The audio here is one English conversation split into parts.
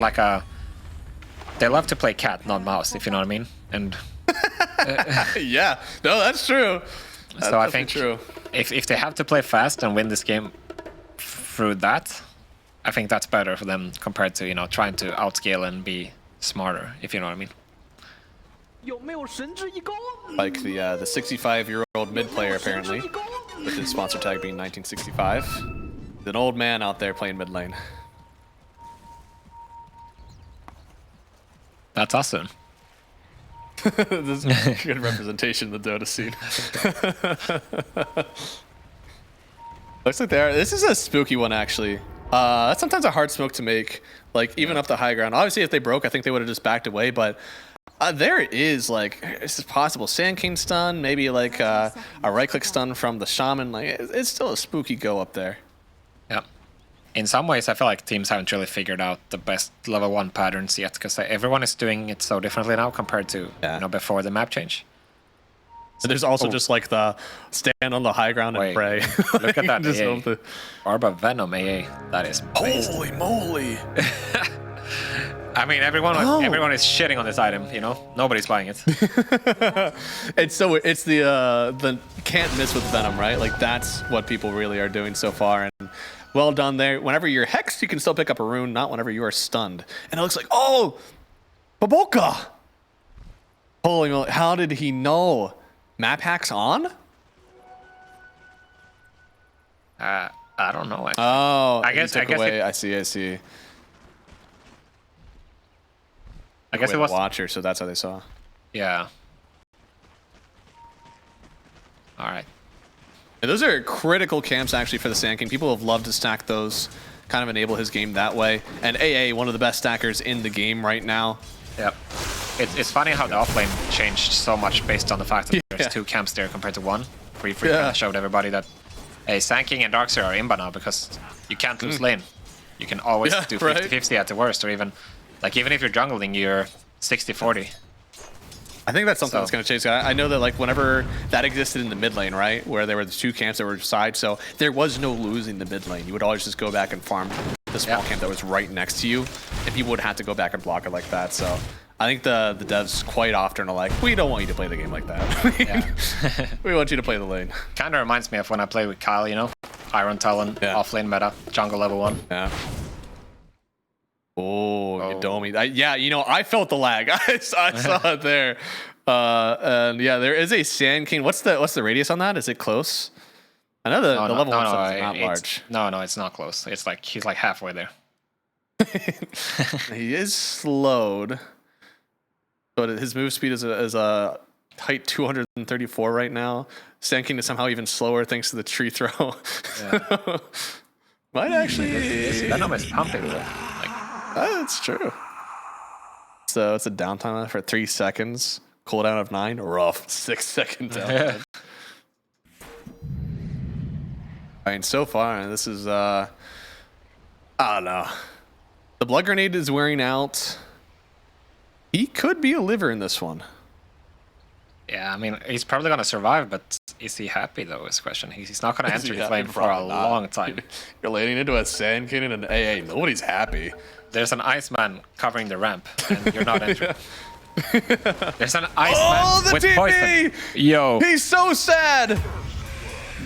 like a. They love to play cat, not mouse, if you know what I mean. And yeah, no, that's true. That's so I think true. If they have to play fast and win this game through that, I think that's better for them compared to trying to outscale and be smarter, if you know what I mean. Like the 65-year-old mid player apparently, with his sponsor tag being 1965. An old man out there playing mid lane. That's awesome. This is good representation of the Dota scene. Looks like they are. This is a spooky one actually. That's sometimes a hard smoke to make. Like even up the high ground. Obviously, if they broke, I think they would have just backed away. But there is like this is possible. Sand King stun, maybe like a right click stun from the Shaman. Like it's still a spooky go up there. Yeah. In some ways, I feel like teams haven't really figured out the best level 1 patterns yet, because everyone is doing it so differently now compared to before the map change. So there's also just like the stand on the high ground and pray. Look at that AA. Orba Venom AA. That is amazing. Holy moly. I mean, everyone is shitting on this item, Nobody's buying it. It's the can't miss with Venom, right? Like that's what people really are doing so far. And well done there. Whenever you're hexed, you can still pick up a rune, not whenever you are stunned. And it looks like, oh, Baboka. Holy moly, how did he know? Map hacks on? I don't know. Actually. Oh, I guess I see. I guess it was Watcher, so that's how they saw. Yeah. All right. And those are critical camps actually for the Sand King. People have loved to stack those, kind of enable his game that way. And AA, one of the best stackers in the game right now. Yep. It's funny how the offlane changed so much based on the fact that there's 2 camps there compared to 1. Free kind of showed everybody that Sand King and Darkseer are imba now because you can't lose lane. You can always do 50-50 at the worst, or even if you're jungling, you're 60-40. I think that's something that's going to change. I know that like whenever that existed in the mid lane, right, where there were the 2 camps that were side, so there was no losing the mid lane. You would always just go back and farm the small camp that was right next to you, and people would have to go back and block it like that. So I think the devs quite often are like, we don't want you to play the game like that. We want you to play the lane. Kind of reminds me of when I played with Kyle, Iron Talon, offlane meta, jungle level 1. Yeah. Oh, Yodomi. I felt the lag. I saw it there. And yeah, there is a Sand King. What's the radius on that? Is it close? I know the level 1 stuff is not large. No, it's not close. It's like he's like halfway there. He is slowed, but his move speed is a height 234 right now. Sand King is somehow even slower thanks to the tree throw. Yeah. Might actually. This Venom is pumping though. That's true. So it's a downtime for 3 seconds. Cooldown of 9. Rough. 6 second downtime. I mean, so far, this is, I don't know. The Blood Grenade is wearing out. He could be a liver in this one. Yeah, I mean, he's probably going to survive, but is he happy, though, is the question. He's not going to enter the lane for a long time. You're laning into a Sand King and an AA. Nobody's happy. There's an Iceman covering the ramp, and you're not entering. There's an Iceman with poison. Yo. He's so sad.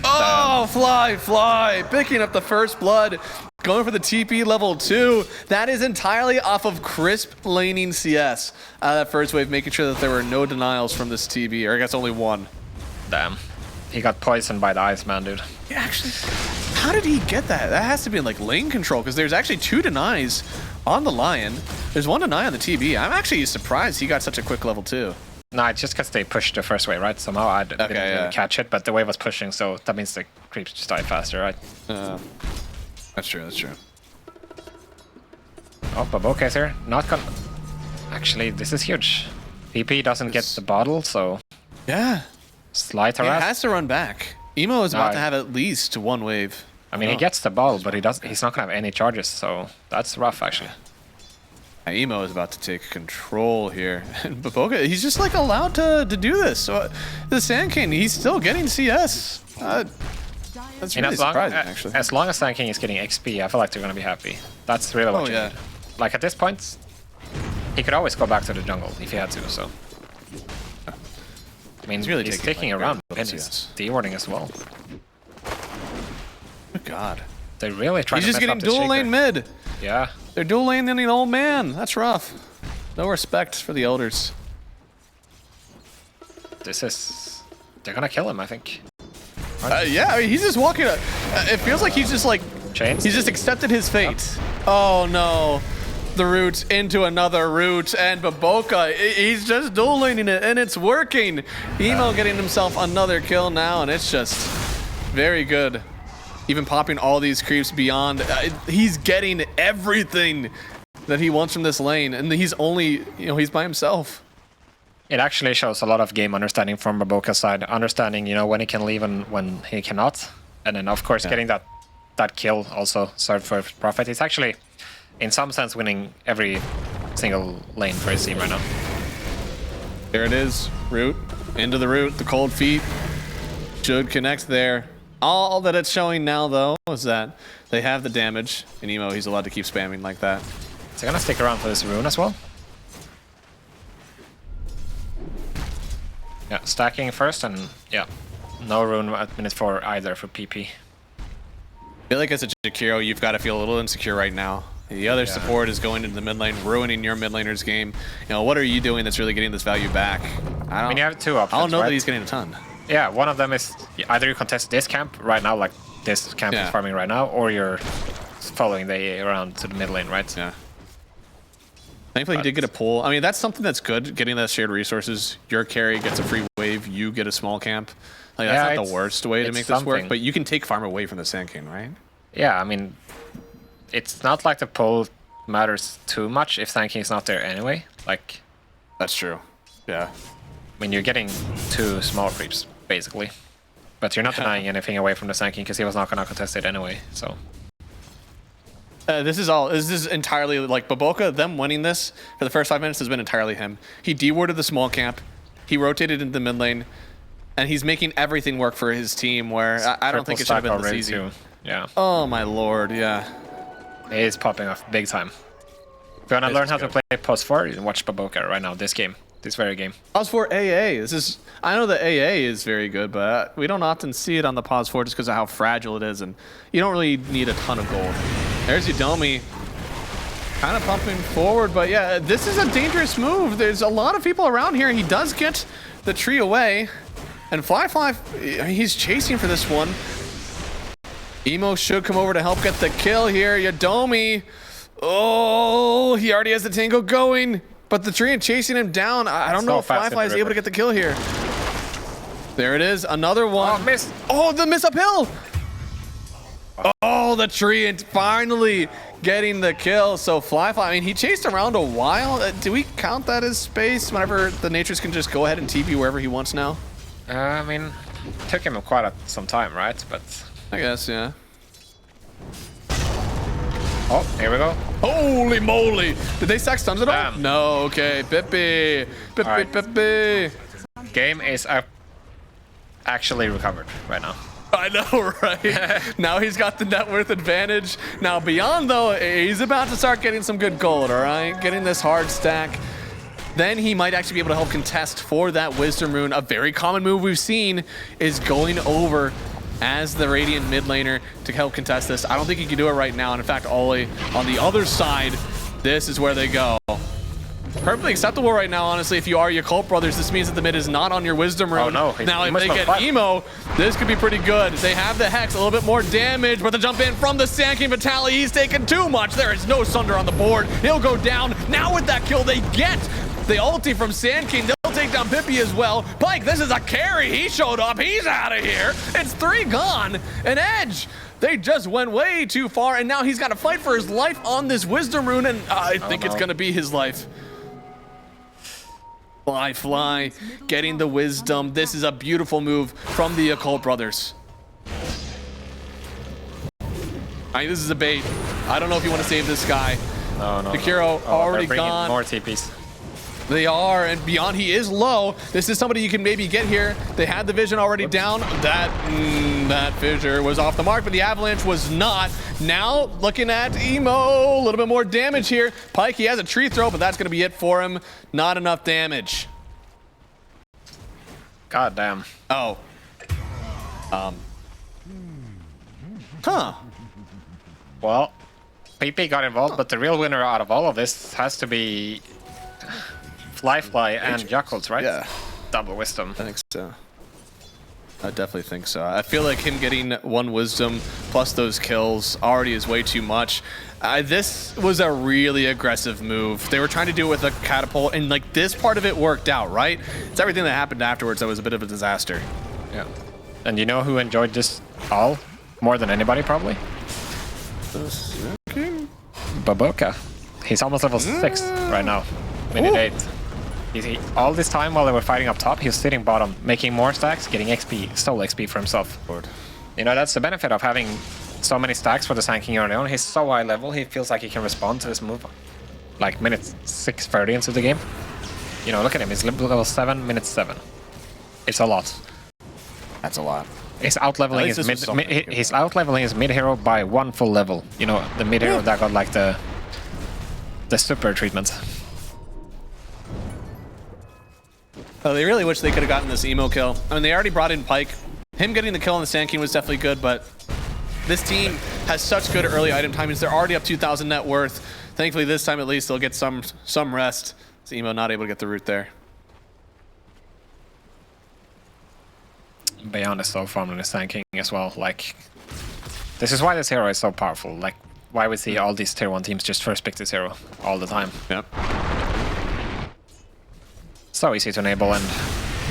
Oh, fly. Picking up the first blood. Going for the TP level 2. That is entirely off of crisp laning CS. That first wave, making sure that there were no denials from this TB, or I guess only 1. Damn. He got poisoned by the Iceman, dude. Yeah, actually, how did he get that? That has to be like lane control, because there's actually 2 denies on the Lion. There's 1 deny on the TB. I'm actually surprised he got such a quick level 2. No, it's just because they pushed the first wave, right? Somehow I didn't really catch it, but the wave was pushing, so that means the creeps just die faster, right? That's true. Oh, Baboka's here. Not gonna... Actually, this is huge. PP doesn't get the bottle, so... Yeah. Slight He harass. has to run back. Emo is about to have at least 1 wave. I mean, he gets the bottle, but he's not gonna have any charges, so that's rough, actually. Emo is about to take control here. And Baboka, he's just like allowed to do this. So the Sand King, he's still getting CS. That's really surprising, actually. As long as Sand King is getting XP, I feel like they're gonna be happy. That's really what you need. like at this point, he could always go back to the jungle if he had to. So, I mean, he's taking around and he's de-warding as well. Oh God, they're really trying. He's to just getting dual lane mid. Yeah, they're dual laning the old man. That's rough. No respect for the elders. This is. They're gonna kill him, I think. Yeah, I mean, he's just walking. It feels like he's just like. Chains? He's just accepted his fate. Oh no. The root into another root, and Baboka, he's just dual laning it, and it's working. Emo getting himself another kill now, and it's just very good. Even popping all these creeps beyond. He's getting everything that he wants from this lane, and he's only, you know, he's by himself. It actually shows a lot of game understanding from Baboka's side, understanding, you know, when he can leave and when he cannot, and then of course getting that kill also served for profit. He's actually, in some sense, winning every single lane for his team right now. There it is, root into the root. The cold feet should connect there. All that it's showing now, though, is that they have the damage, and Emo, he's allowed to keep spamming like that. Is he gonna stick around for this rune as well? Yeah, stacking first, and yeah, no rune at minute 4 either for PP. I feel like as a Jakiro, you've got to feel a little insecure right now. The other support is going into the mid lane, ruining your mid laner's game. You know, what are you doing that's really getting this value back? I mean, you have two options. I don't know right? that he's getting a ton. Yeah, one of them is either you contest this camp right now, like this camp is farming right now, or you're following the AA around to the mid lane, right? Yeah. Thankfully, he did get a pull. I mean, that's something that's good, getting that shared resources. Your carry gets a free wave, you get a small camp. Like, that's not the worst way to make this work, but you can take farm away from the Sand King, right? Yeah, I mean, it's not like the pull matters too much if Sand King's not there anyway. Like, that's true. Yeah. I mean, you're getting 2 small creeps, basically. But you're not denying anything away from the Sand King because he was not going to contest it anyway, so... This is entirely like Baboka. Them winning this for the first 5 minutes has been entirely him. He de-warded the small camp, he rotated into the mid lane, and he's making everything work for his team. Where I don't think it should have been this easy. Too. Yeah. Oh my lord, yeah. It is popping off big time. If you want to learn how to play pos 4, you can watch Baboka right now. This game, this very game. Pos 4 AA. This is. I know the AA is very good, but we don't often see it on the Pos 4 just because of how fragile it is, and you don't really need a ton of gold. There's Udomi, kind of pumping forward, but yeah, this is a dangerous move. There's a lot of people around here. He does get the tree away, and Fly, he's chasing for this one. Emo should come over to help get the kill here. Udomi, oh, he already has the tango going, but the tree and chasing him down. I don't know if Fly is able to get the kill here. There it is, another one. Oh, missed. Oh, the miss uphill. Oh, the tree and finally getting the kill. So Fly, I mean, he chased around a while. Do we count that as space whenever the Natures can just go ahead and TP wherever he wants now? I mean, it took him quite some time, right? But I guess, yeah. Oh, here we go. Holy moly! Did they stack stuns at all? Bam. No, okay. Pippi. Pippi. Game is actually recovered right now. I know, right? Now he's got the net worth advantage. Now beyond though, he's about to start getting some good gold, all right? Getting this hard stack. Then he might actually be able to help contest for that Wisdom Rune. A very common move we've seen is going over as the Radiant mid laner to help contest this. I don't think he can do it right now. And in fact, Ollie on the other side, this is where they go. Perfectly acceptable right now, honestly. If you are Yakult brothers, this means that the mid is not on your Wisdom Rune. Oh no! Now if they get Emo, this could be pretty good. They have the Hex, a little bit more damage, but the jump in from the Sand King Vitaly, he's taken too much. There is no Sunder on the board. He'll go down. Now with that kill, they get the ulti from Sand King. They'll take down Pippi as well. Pike, this is a carry. He showed up. He's out of here. It's 3 gone. An Edge. They just went way too far, and now he's got to fight for his life on this Wisdom Rune, and I think it's going to be his life. Fly, getting the wisdom. This is a beautiful move from the Yakult brothers. I mean, this is a bait. I don't know if you want to save this guy. No. Jakiro already gone. More TPs. They are, and beyond, he is low. This is somebody you can maybe get here. They had the vision already down. That and that fissure was off the mark, but the avalanche was not. Now looking at Emo, a little bit more damage here. Pike, he has a tree throw, but that's going to be it for him. Not enough damage. God damn. Oh. Huh. Well, PP got involved, but the real winner out of all of this has to be Fly and Yakult, right? Yeah. Double wisdom. I think so. I definitely think so. I feel like him getting 1 wisdom plus those kills already is way too much. This was a really aggressive move. They were trying to do it with a catapult, and like this part of it worked out, right? It's everything that happened afterwards that was a bit of a disaster. Yeah. And you know who enjoyed this all more than anybody, probably? Baboka. He's almost level 6 right now. Minute 8. All this time while they were fighting up top, he was sitting bottom, making more stacks, getting XP, soul XP for himself. Lord. You know, that's the benefit of having so many stacks for the Sanking early on. He's so high level, he feels like he can respond to this move. Like minute 6:30 into the game. You know, look at him, he's level 7, minute 7. It's a lot. That's a lot. He's out-leveling his mid-hero by 1 full level. You know, the mid-hero that got like the super treatment. Oh, they really wish they could have gotten this Emo kill. I mean, they already brought in Pike. Him getting the kill on the Sand King was definitely good, but this team has such good early item timings. They're already up 2,000 net worth. Thankfully, this time at least, they'll get some rest. It's Emo not able to get the root there. Beyond is so farming the Sand King as well. Like, this is why this hero is so powerful. Like, why we see all these tier 1 teams just first pick this hero all the time. Yep. So easy to enable, and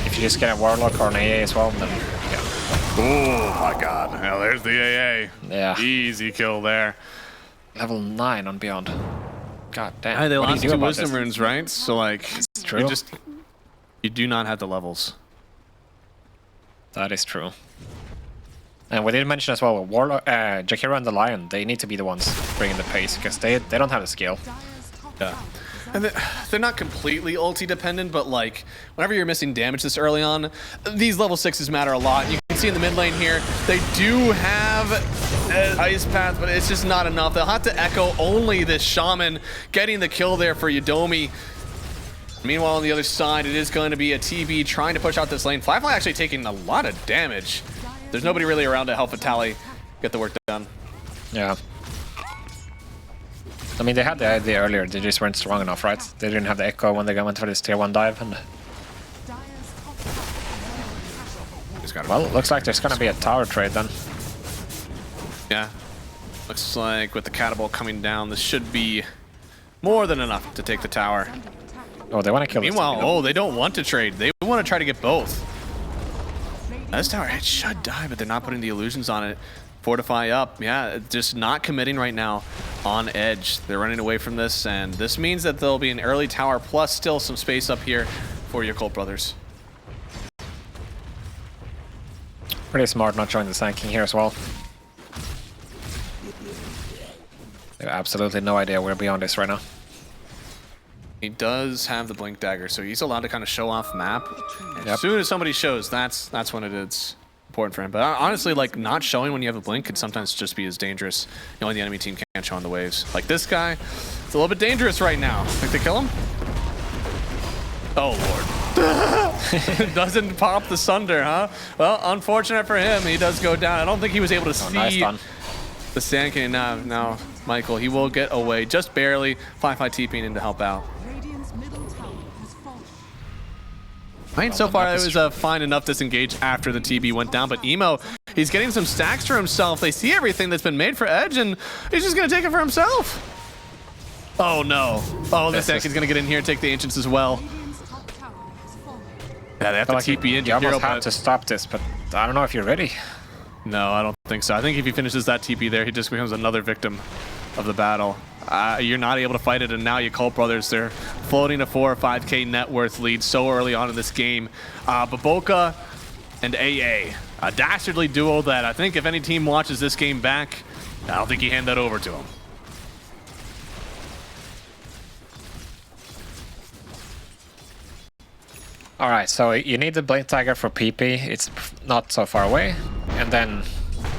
if you just get a Warlock or an AA as well, then yeah. Oh my god. Now there's the AA. Yeah. Easy kill there. Level 9 on Beyond. God damn. They What do lost you do 2 about wisdom this? runes, right? So like, It's true. you do not have the levels. That is true. And we did mention as well, Warlock, Jakira and the Lion, they need to be the ones bringing the pace, because they don't have the skill. Yeah. And they're not completely ulti dependent, but like, whenever you're missing damage this early on, these level 6s matter a lot. You can see in the mid lane here, they do have Ice Path, but it's just not enough. They'll have to echo only this Shaman getting the kill there for Yudomi. Meanwhile, on the other side, it is going to be a TB trying to push out this lane. Firefly actually taking a lot of damage. There's nobody really around to help Vitali get the work done. Yeah. I mean, they had the idea earlier, they just weren't strong enough, right? They didn't have the echo when they went for this tier 1 dive, and... Well, looks like there's gonna be a tower trade then. Yeah. Looks like with the catapult coming down, this should be more than enough to take the tower. Oh, they want to kill this Meanwhile, team, oh, they don't want to trade. They want to try to get both. This tower, it should die, but they're not putting the illusions on it. Fortify up, yeah, just not committing right now on edge. They're running away from this, and this means that there'll be an early tower plus still some space up here for Yakult brothers. Pretty smart not showing the Sand King here as well. They have absolutely no idea where Beyond is right now. He does have the Blink Dagger, so he's allowed to kind of show off map. Yep. As soon as somebody shows, that's when it is important for him. But honestly, like, not showing when you have a blink could sometimes just be as dangerous. Knowing the enemy team can't show on the waves. Like this guy, it's a little bit dangerous right now. Think they kill him? Oh, Lord. Doesn't pop the Sunder, huh? Well, unfortunate for him, he does go down. I don't think he was able to see nice fun. the Sand King. Now, Michael, he will get away just barely. 5-5 TPing in to help out. I mean, so far it was a fine enough disengage after the TB went down, but Emo, he's getting some stacks for himself. They see everything that's been made for Edge, and he's just going to take it for himself. Oh, no. Oh, this deck is going to get in here and take the Ancients as well. Yeah, they have to TP in. You almost have to stop this, but I don't know if you're ready. No, I don't think so. I think if he finishes that TP there, he just becomes another victim of the battle. You're not able to fight it, and now Yakult brothers, they're floating a 4 or 5k net worth lead so early on in this game. Baboka and AA, a dastardly duo that I think if any team watches this game back, I don't think you hand that over to them. Alright, so you need the Blade Tiger for PP. It's not so far away. and then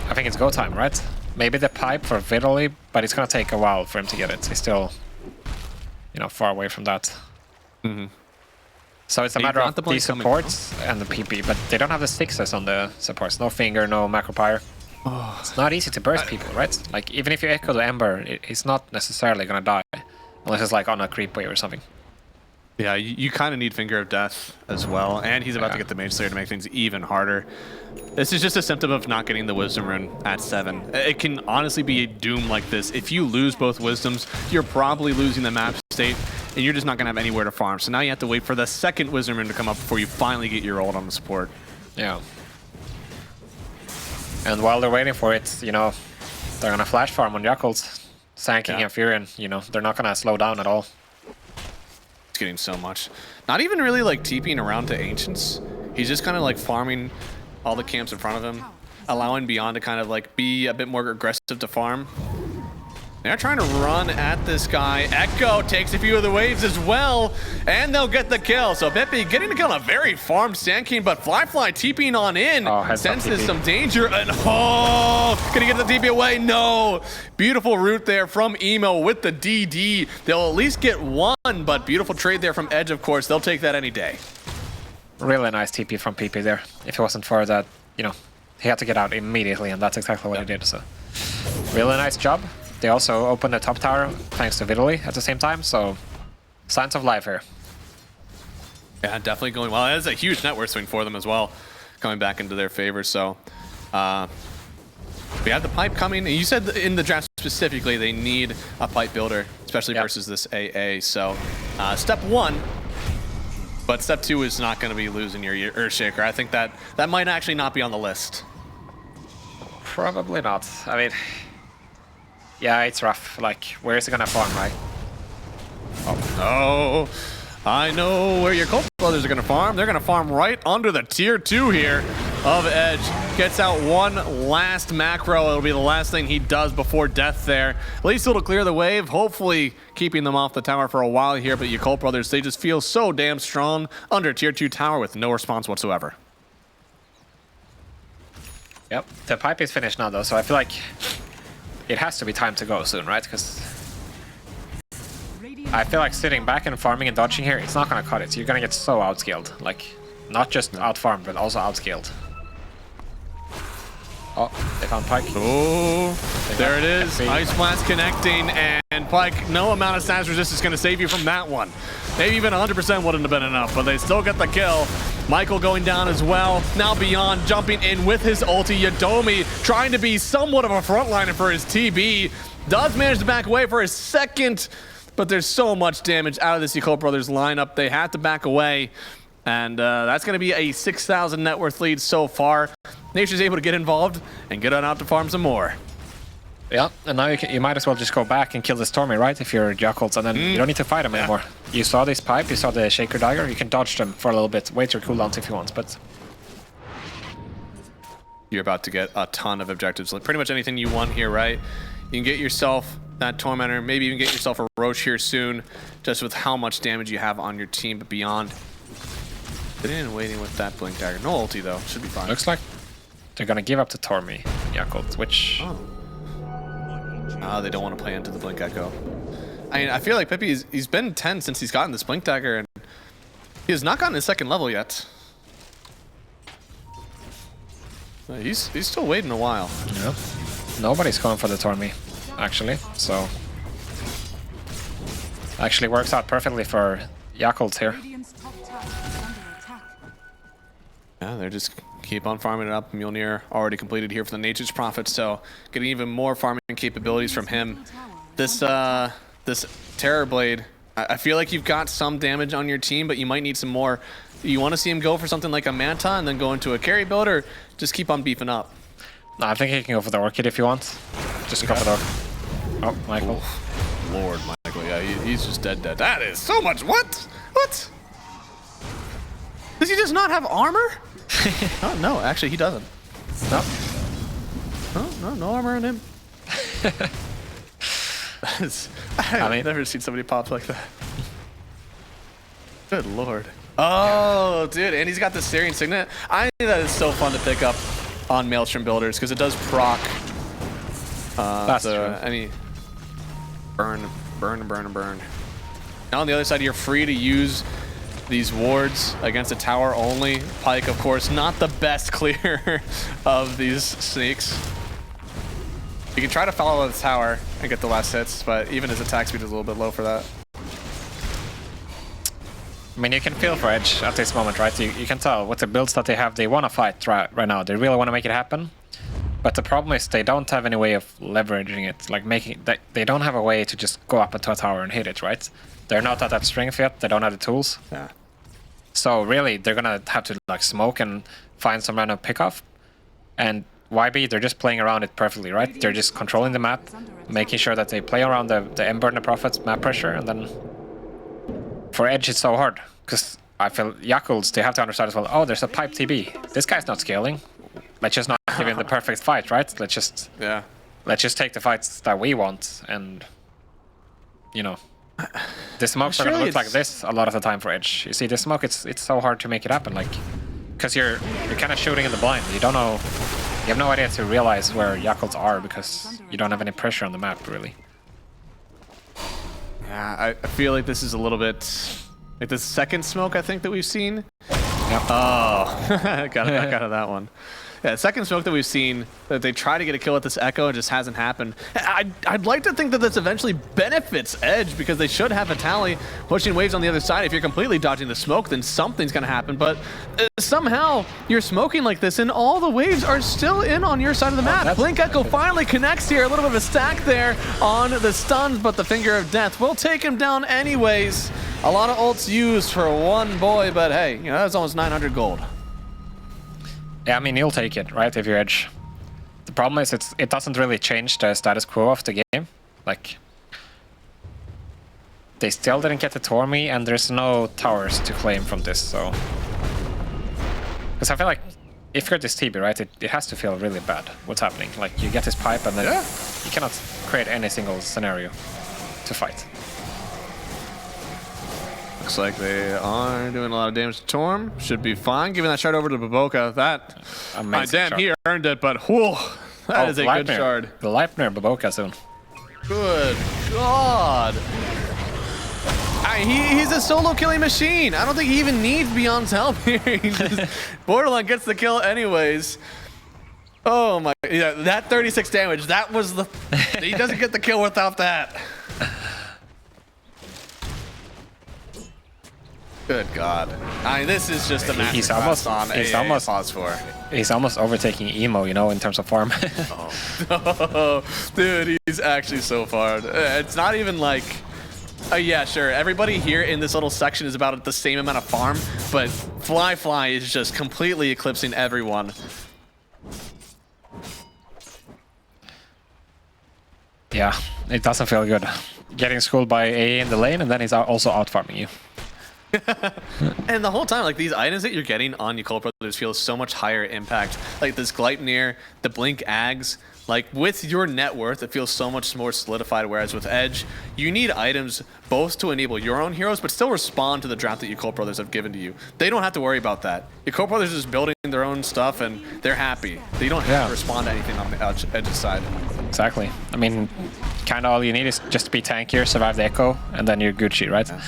I think it's go time, right? Maybe the pipe for Vitaly, but it's gonna take a while for him to get it. He's still, you know, far away from that. So it's a matter of the supports and the PP, but they don't have the sixes on the supports. No finger, no macro pyre. It's not easy to burst people, right? Like, even if you echo the Ember, he's not necessarily gonna die. Unless it's like on a creep wave or something. Yeah, you kind of need Finger of Death as well. And he's about to get the Mage Slayer to make things even harder. This is just a symptom of not getting the Wisdom Rune at 7. It can honestly be a doom like this. If you lose both Wisdoms, you're probably losing the map state, and you're just not going to have anywhere to farm. So now you have to wait for the second Wisdom Rune to come up before you finally get your ult on the support. Yeah. And while they're waiting for it, you know, they're going to flash farm on Yakult. Sanking and Furion, you know, they're not going to slow down at all. It's getting so much. Not even really like TPing around to Ancients. He's just kind of like farming all the camps in front of him, allowing Beyond to kind of like be a bit more aggressive to farm. They're trying to run at this guy. Echo takes a few of the waves as well, and they'll get the kill. So Bippy getting the kill on a very farmed Sand King, but Fly TPing on in. Senses some danger, and gonna get the TP away. No. Beautiful route there from Emo with the DD. They'll at least get one, but beautiful trade there from Edge, of course. They'll take that any day. Really nice TP from PP there. If it wasn't for that, you know, he had to get out immediately, and that's exactly what he did. So really nice job. They also opened the top tower thanks to Vitaly at the same time, so signs of life here. Yeah, definitely going well. That is a huge net worth swing for them as well, coming back into their favor. So we have the pipe coming. You said in the draft specifically they need a pipe builder, especially versus this AA. So step 1, but step 2 is not going to be losing your Earthshaker. I think that might actually not be on the list. Probably not. I mean, yeah, it's rough. Like, where is he gonna farm, right? Oh, I know where your Yakult brothers are gonna farm. They're gonna farm right under the tier 2 here of Edge. Gets out one last macro. It'll be the last thing he does before death there. At least it'll clear the wave, hopefully keeping them off the tower for a while here. But Yakult brothers, they just feel so damn strong under tier 2 tower with no response whatsoever. Yep, the pipe is finished now though, so I feel like it has to be time to go soon, right? Because I feel like sitting back and farming and dodging here, it's not going to cut it. You're going to get so outscaled. Like, not just outfarmed, but also outscaled. Oh, they found Pyke. Oh, there it is. Ice Blast connecting, and Pyke, no amount of status resist is going to save you from that one. Maybe even 100% wouldn't have been enough, but they still get the kill. Michael going down as well. Now Beyond jumping in with his ulti. Yadomi trying to be somewhat of a frontliner for his TB. Does manage to back away for a second, but there's so much damage out of this Yakult brothers lineup. They have to back away, and that's going to be a 6,000 net worth lead so far. Nature's able to get involved and get on out to farm some more. Yeah, and now you might as well just go back and kill the Stormy, right? If you're Yakult, and then you don't need to fight him anymore. You saw this pipe, you saw the Shaker Dagger, you can dodge them for a little bit, wait your cooldowns if you want, but... You're about to get a ton of objectives. Like pretty much anything you want here, right? You can get yourself that Tormentor, maybe even get yourself a Roach here soon, just with how much damage you have on your team, but Beyond. Sitting and waiting with that Blink Dagger. No ulti though, should be fine. Looks like they're gonna give up to Tormy, Yakult, which... They don't want to play into the Blink Echo. I mean, I feel like Pippi, he's been 10 since he's gotten this Blink Dagger, and he has not gotten his second level yet. He's still waiting a while. Yeah. Nobody's going for the Tormy, actually, so... Actually works out perfectly for Yakult here. Yeah, they're just keep on farming it up. Mjolnir already completed here for the Nature's Prophet, so getting even more farming capabilities from him. This Terror Blade, I feel like you've got some damage on your team, but you might need some more. You want to see him go for something like a Manta and then go into a carry build, or just keep on beefing up? No, I think he can go for the Orchid if you want. Just go for the Orchid. Oh, Michael. Oh, Lord, Michael, yeah, he's just dead. That is so much. What? Does he just not have armor? Oh, no, actually, he doesn't. No. Oh, no armor on him. I've never seen somebody pop like that. Good Lord. Oh, dude, and he's got the Syrian Signet. I think that is so fun to pick up. on Maelstrom builders because it does proc any burn. Now on the other side, you're free to use these wards against a tower only. Pike, of course, not the best clear of these snakes. You can try to follow the tower and get the last hits, but even his attack speed is a little bit low for that. I mean, you can feel for Edge at this moment, right? You can tell with the builds that they have, they want to fight right now. They really want to make it happen. But the problem is they don't have any way of leveraging it, like they don't have a way to just go up into a tower and hit it, right? They're not at that strength yet. They don't have the tools. Yeah. So really, they're gonna have to like smoke and find some random pickoff. And YB, they're just playing around it perfectly, right? They're just controlling the map, making sure that they play around the Ember and the Prophet's map pressure, and then for Edge it's so hard because I feel Yakults, they have to understand as well. Oh, there's a pipe TB. This guy's not scaling. Let's just not give him the perfect fight, right? Let's just take the fights that we want, and you know, the smokes are gonna look like this a lot of the time for Edge. You see, the smoke, it's so hard to make it happen, like because you're kind of shooting in the blind. You don't know, you have no idea to realize where Yakults are because you don't have any pressure on the map, really. Yeah, I feel like this is a little bit like the second smoke I think that we've seen. Yep. Oh, got it back out of that one. Yeah, second smoke that we've seen, that they try to get a kill at this Echo, it just hasn't happened. I'd like to think that this eventually benefits Edge because they should have a tally pushing waves on the other side. If you're completely dodging the smoke, then something's going to happen. But somehow you're smoking like this and all the waves are still in on your side of the map. Blink Echo finally connects here. A little bit of a stack there on the stuns, but the Finger of Death will take him down anyways. A lot of ults used for one boy, but hey, you know, that's almost 900 gold. Yeah, I mean, you'll take it, right, if you're Edge. The problem is it doesn't really change the status quo of the game. Like, they still didn't get the Tormy, and there's no towers to claim from this, so... Because I feel like, if you're this TB, right, it has to feel really bad what's happening. Like, you get this pipe, and then you cannot create any single scenario to fight. Looks like they are doing a lot of damage to Torm. Should be fine. Giving that shard over to Baboka. That, damn, he earned it, but whew, that is a good shard. The Leipner Baboka soon. Good God. He's a solo killing machine. I don't think he even needs Beyond's help here. He just, Borderline gets the kill anyways. Oh my, yeah, that 36 damage, that was the, he doesn't get the kill without that. Good God. I mean, this is just a masterclass on pause for. He's almost overtaking Emo, you know, in terms of farm. Oh, dude, he's actually so far. It's not even like, yeah, sure, everybody here in this little section is about the same amount of farm, but Fly is just completely eclipsing everyone. Yeah, it doesn't feel good. Getting schooled by AA in the lane, and then he's also out-farming you. And the whole time, like, these items that you're getting on Yakult Brothers feel so much higher impact. Like this Gleipnir, the Blink Ags, like with your net worth, it feels so much more solidified. Whereas with Edge, you need items both to enable your own heroes, but still respond to the draft that Yakult Brothers have given to you. They don't have to worry about that. Yakult Brothers is building their own stuff and they're happy. They don't have to respond to anything on the Edge's side. Exactly. I mean, kind of all you need is just to be tankier, survive the Echo, and then you're Gucci, right? Yeah.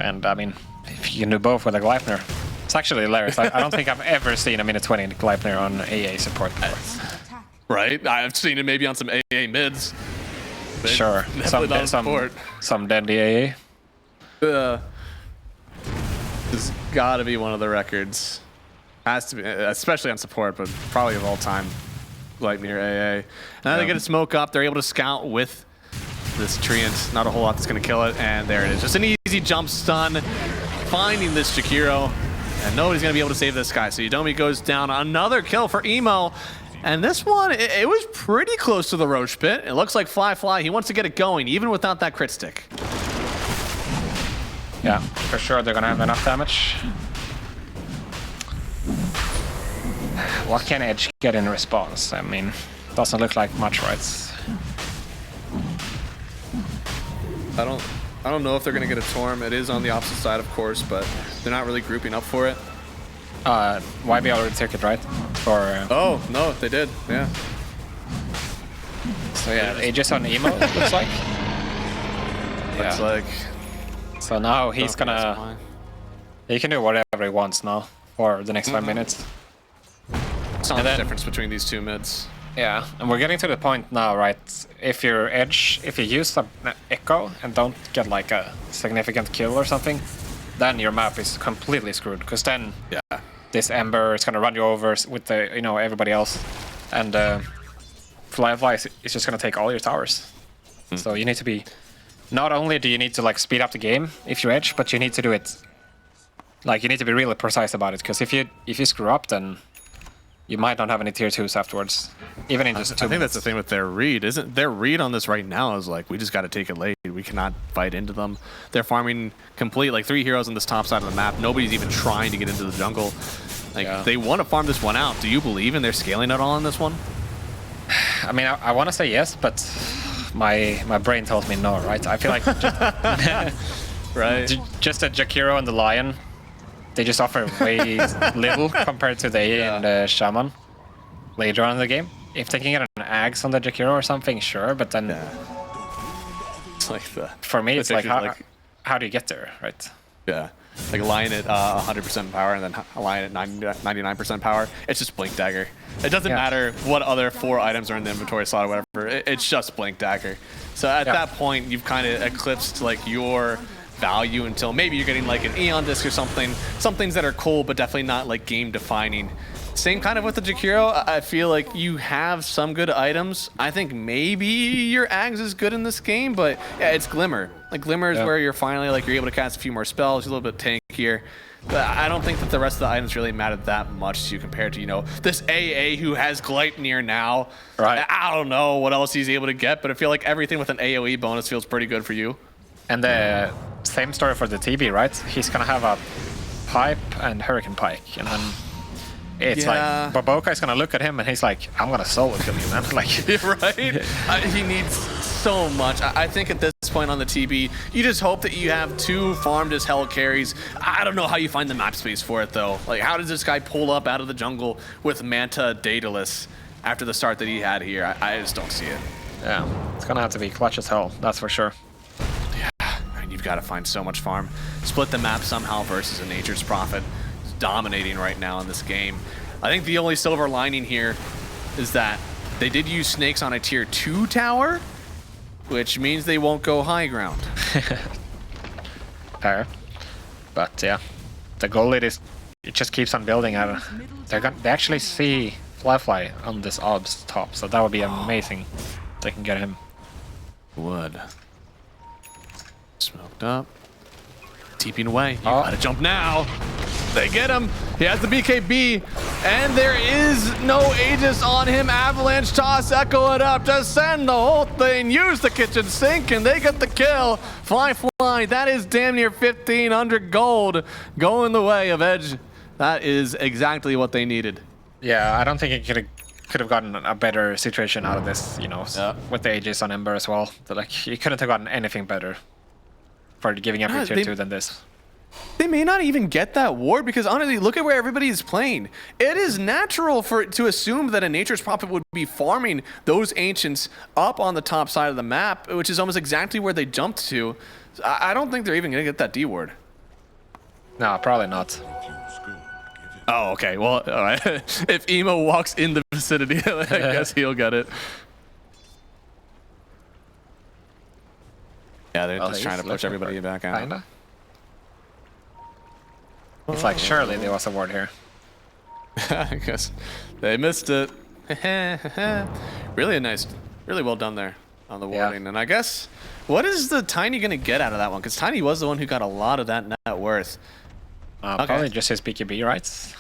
And I mean, if you can do both with a Gleipnir, it's actually hilarious. I don't think I've ever seen a minute 20 Gleipnir on AA support before. Right? I've seen it maybe on some AA mids. Sure. Some dandy AA. It's gotta be one of the records. Has to be, especially on support, but probably of all time. Gleipnir AA. And then they get a smoke up. They're able to scout with this Treant. Not a whole lot that's going to kill it. And there it is. Just an easy jump stun. Finding this Jakiro. And nobody's going to be able to save this guy. So Yudomi goes down. Another kill for Emo. And this one, it was pretty close to the Roach Pit. It looks like Fly, he wants to get it going, even without that crit stick. Yeah, for sure they're going to have enough damage. What can Edge get in response? I mean, doesn't look like much, right? I don't know if they're going to get a Torm. It is on the opposite side, of course, but they're not really grouping up for it. YB already took it, right? For Oh no, they did. Yeah. so yeah, Aegis on Emo looks like. Looks like. So now he's gonna. He can do whatever he wants now for the next 5 minutes. It's not the difference between these two mids. Yeah, and we're getting to the point now, right? If you're Edge, if you use an Echo and don't get like a significant kill or something, then your map is completely screwed. Because then this Ember is gonna run you over with the everybody else, and Fly is just gonna take all your towers. So you need to be. Not only do you need to like speed up the game if you're Edge, but you need to do it. Like you need to be really precise about it. Because if you screw up, then you might not have any tier 2s afterwards, even in just 2 minutes. I think that's the thing with their read. Isn't their read on this right now is like, we just got to take it late. We cannot fight into them. They're farming complete, like 3 heroes on this top side of the map. Nobody's even trying to get into the jungle. Like they want to farm this one out. Do you believe in their scaling at all on this one? I mean, I want to say yes, but my brain tells me no, right? I feel like just a Jakiro and the Lion. They just offer way little compared to the A and the Shaman later on in the game. If they can get an Axe on the Jakiro or something, sure, but then it's like for me, it's like how do you get there, right? Yeah, like Lion at 100% power and then Lion at 99% power. It's just Blink Dagger. It doesn't matter what other 4 items are in the inventory slot or whatever. It's just Blink Dagger. So at that point, you've kind of eclipsed like your value until maybe you're getting like an Eon disc or something. Some things that are cool, but definitely not like game defining. Same kind of with the Jakiro. I feel like you have some good items. I think maybe your Ags is good in this game, but yeah, it's Glimmer. Like Glimmer is where you're finally like you're able to cast a few more spells, you're a little bit tankier. But I don't think that the rest of the items really matter that much to compared to, this AA who has Gleipnir now. Right. I don't know what else he's able to get, but I feel like everything with an AoE bonus feels pretty good for you. And the same story for the TB, right? He's gonna have a Pipe and Hurricane Pike, and then it's like Baboka is gonna look at him and he's like, I'm gonna solo kill you, man. Like, right? He needs so much. I think at this point on the TB, you just hope that you have 2 farmed as hell carries. I don't know how you find the map space for it though. Like, how does this guy pull up out of the jungle with Manta Daedalus after the start that he had here? I just don't see it. Yeah, it's gonna have to be clutch as hell, that's for sure. You've got to find so much farm. Split the map somehow versus a Nature's Prophet. He's dominating right now in this game. I think the only silver lining here is that they did use snakes on a tier 2 tower, which means they won't go high ground. Fair. But yeah, the goal it just keeps on building. They actually see Fly on this Ob's top, so that would be amazing if they can get him. Would. Smoked up. TPing away. You gotta jump now. They get him. He has the BKB. And there is no Aegis on him. Avalanche toss, echo it up. Just send the whole thing. Use the kitchen sink and they get the kill. Fly. That is damn near 1,500 gold going the way of Edge. That is exactly what they needed. Yeah, I don't think it could have gotten a better situation out of this, with the Aegis on Ember as well. Like, you couldn't have gotten anything better for giving up your tier 2 than this. They may not even get that ward because honestly, look at where everybody is playing. It is natural to assume that a Nature's Prophet would be farming those Ancients up on the top side of the map, which is almost exactly where they jumped to. I don't think they're even going to get that D ward. No, probably not. Oh, okay. Well, all right. If Emo walks in the vicinity, I guess he'll get it. Yeah, they're just trying to push everybody back out. Kinda. It's like, surely there was a ward here. I guess they missed it. Really well done there on the warding. And I guess, what is the Tiny going to get out of that one? Because Tiny was the one who got a lot of that net worth. Probably just his BKB, right?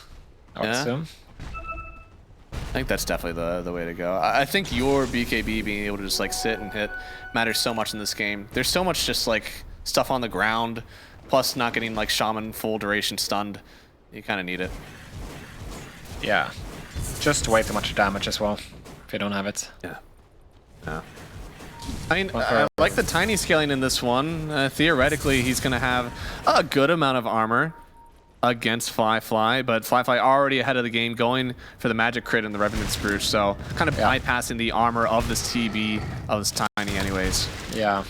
I would assume. I think that's definitely the way to go. I think your BKB being able to just like sit and hit matters so much in this game. There's so much just like stuff on the ground, plus not getting like Shaman full duration stunned. You kind of need it. Yeah, just way too much damage as well if you don't have it. Yeah. I mean, I like the Tiny scaling in this one. Theoretically, he's going to have a good amount of armor. against Fly, but Fly already ahead of the game, going for the magic crit and the Revenant Scrooge, so kind of bypassing the armor of this TB, of this Tiny anyways. Yeah.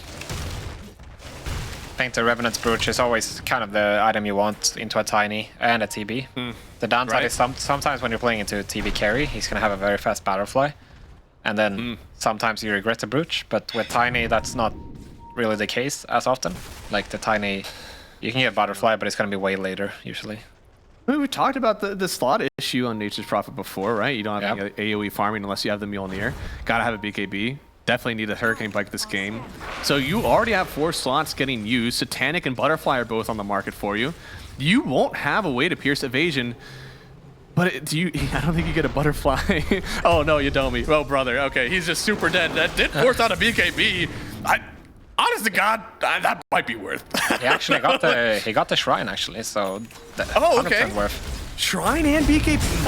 I think the Revenant's Brooch is always kind of the item you want into a Tiny and a TB. The downside is sometimes when you're playing into a TB carry, he's going to have a very fast Battlefly. And then sometimes you regret the Brooch, but with Tiny, that's not really the case as often. Like the Tiny, you can get Butterfly, but it's going to be way later, usually. We talked about the slot issue on Nature's Prophet before, right? You don't have any AoE farming unless you have the Mjolnir. Gotta have a BKB. Definitely need a Hurricane Pike this game. So you already have 4 slots getting used. Satanic and Butterfly are both on the market for you. You won't have a way to pierce evasion. But I don't think you get a Butterfly. Oh no, Yadomi. Oh brother, okay, he's just super dead. That did force out a BKB. Honest to God, that might be worth. He actually got the shrine actually, so okay. Worth. Shrine and BKB,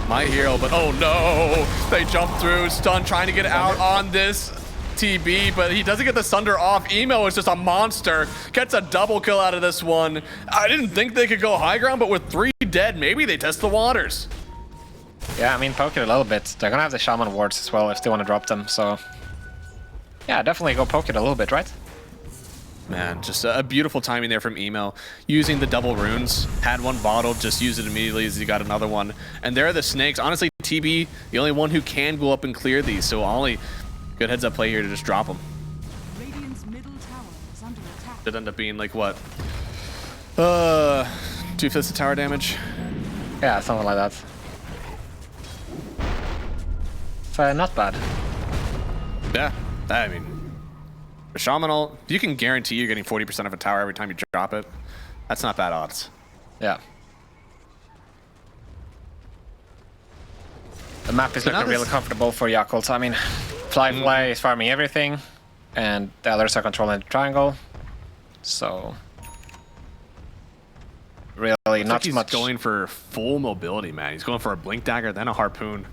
my hero. But oh no, they jump through, stun, trying to get out on this TB, but he doesn't get the Sunder off. Emo is just a monster, gets a double kill out of this one. I didn't think they could go high ground, but with 3 dead, maybe they test the waters. Yeah, I mean, poke it a little bit. They're gonna have the Shaman wards as well if they want to drop them, so yeah, definitely go poke it a little bit, right? Man, just a beautiful timing there from Emo. Using the double runes, had one bottled, just used it immediately as he got another one. And there are the snakes. Honestly, TB, the only one who can go up and clear these, so Ollie, good heads up play here to just drop them. Radiant's middle tower is under attack. It ended up being like what? 2/5 of tower damage. Yeah, something like that. So not bad. Yeah, I mean, for Shaman ult, you can guarantee you're getting 40% of a tower every time you drop it. That's not bad odds. Yeah. The map is looking really comfortable for Yakult. I mean, Fly is farming everything, and the others are controlling the triangle. So, really not he's much. Going for full mobility, man. He's going for a blink dagger, then a harpoon.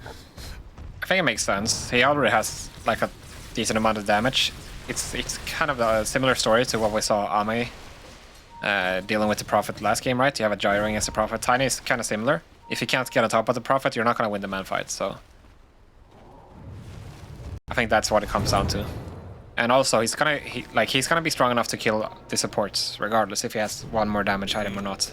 I think it makes sense. He already has like a decent amount of damage. It's kind of a similar story to what we saw Ame dealing with the Prophet last game, right? You have a gyring as a Prophet. Tiny is kind of similar. If you can't get on top of the Prophet, you're not going to win the man fight. So I think that's what it comes down to. And also, he's gonna be strong enough to kill the supports, regardless if he has one more damage item or not.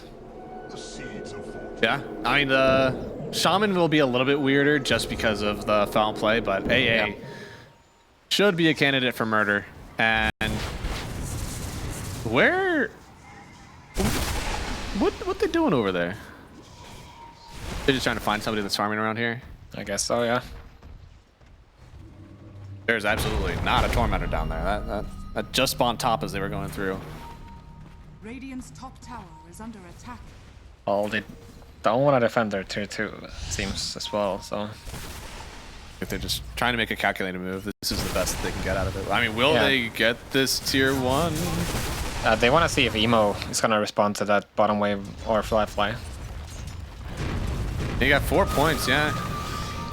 Yeah, I mean the Shaman will be a little bit weirder just because of the foul play, but AA should be a candidate for murder. And what they doing over there? They're just trying to find somebody that's farming around here. I guess so, yeah. There's absolutely not a Tormentor down there. That just spawned top as they were going through. Radiant's top tower is under attack. Well, they don't want to defend their tier 2, it seems, as well, so. If they're just trying to make a calculated move, this is the best that they can get out of it. I mean, will they get this tier 1? They want to see if Emo is going to respond to that bottom wave or Fly. They got 4 points, yeah.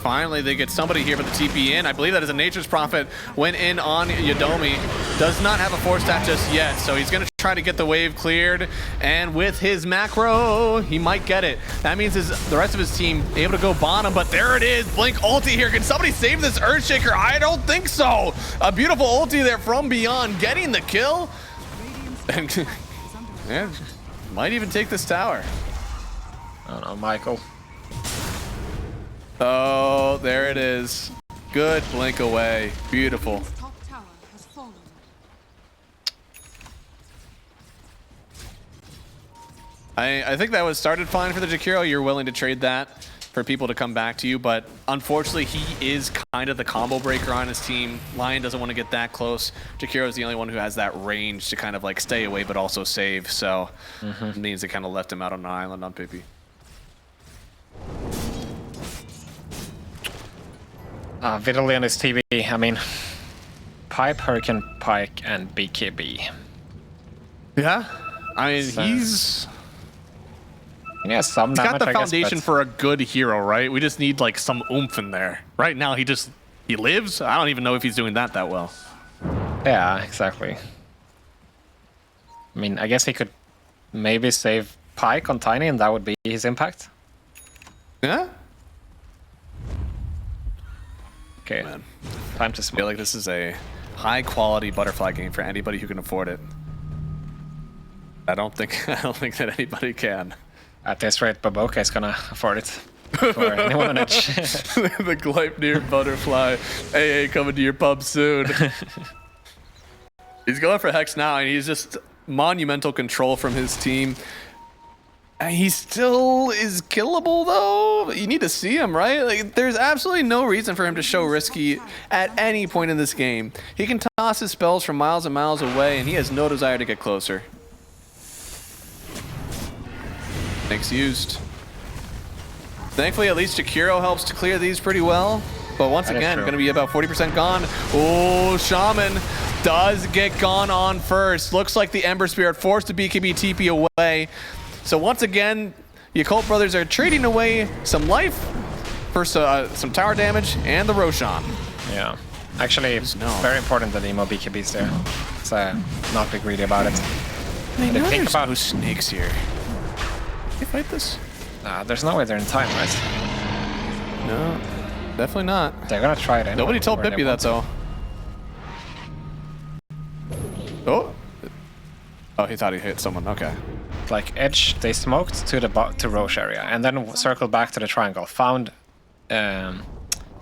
Finally, they get somebody here for the TP in. I believe that is a Nature's Prophet. Went in on Yadomi. Does not have a 4-stat just yet, so he's going to try to get the wave cleared. And with his macro, he might get it. That means the rest of his team able to go bottom, but there it is. Blink ulti here. Can somebody save this Earthshaker? I don't think so. A beautiful ulti there from Beyond, getting the kill. And yeah, might even take this tower. I don't know, Michael. Oh, there it is. Good blink away. Beautiful. Top tower has fallen. I think that was started fine for the Jakiro. You're willing to trade that for people to come back to you, but unfortunately he is kind of the combo breaker on his team. Lion doesn't want to get that close. Jakiro is the only one who has that range to kind of like stay away but also save, so it means they kind of left him out on an island on Pippi. Vitaly on his TV, I mean, Pipe, Hurricane Pike, and BKB. Yeah, I mean, he's some damage, got the foundation for a good hero, right? We just need like some oomph in there. Right now, he lives. I don't even know if he's doing that well. Yeah, exactly. I mean, I guess he could maybe save Pike on Tiny, and that would be his impact. Yeah. Okay, Man. time to I smoke. feel like this is a high-quality butterfly game for anybody who can afford it. I don't think that anybody can. At this rate, Baboka is gonna afford it. For anyone on Edge. The Gleipnir butterfly. AA coming to your pub soon. He's going for Hex now, and he's just monumental control from his team. And he still is killable, though. You need to see him, right? Like, there's absolutely no reason for him to show risky at any point in this game. He can toss his spells from miles and miles away, and he has no desire to get closer. Thanks used. Thankfully, at least Jakiro helps to clear these pretty well. But once again, going to be about 40% gone. Oh, Shaman does get gone on first. Looks like the Ember Spirit forced the BKB TP away. So once again, Yakult brothers are trading away some life for some tower damage and the Roshan. Yeah. Actually, very important that the Emo BKB's there. So not be greedy about it. I know think there's about no snakes here. Can they fight this? there's no way they're in time, right? No, definitely not. They're gonna try it anyway. Nobody told Pippi that, though. Oh. Oh, he thought he hit someone. Okay. Like Edge, they smoked to the Roche area and then circled back to the triangle, found the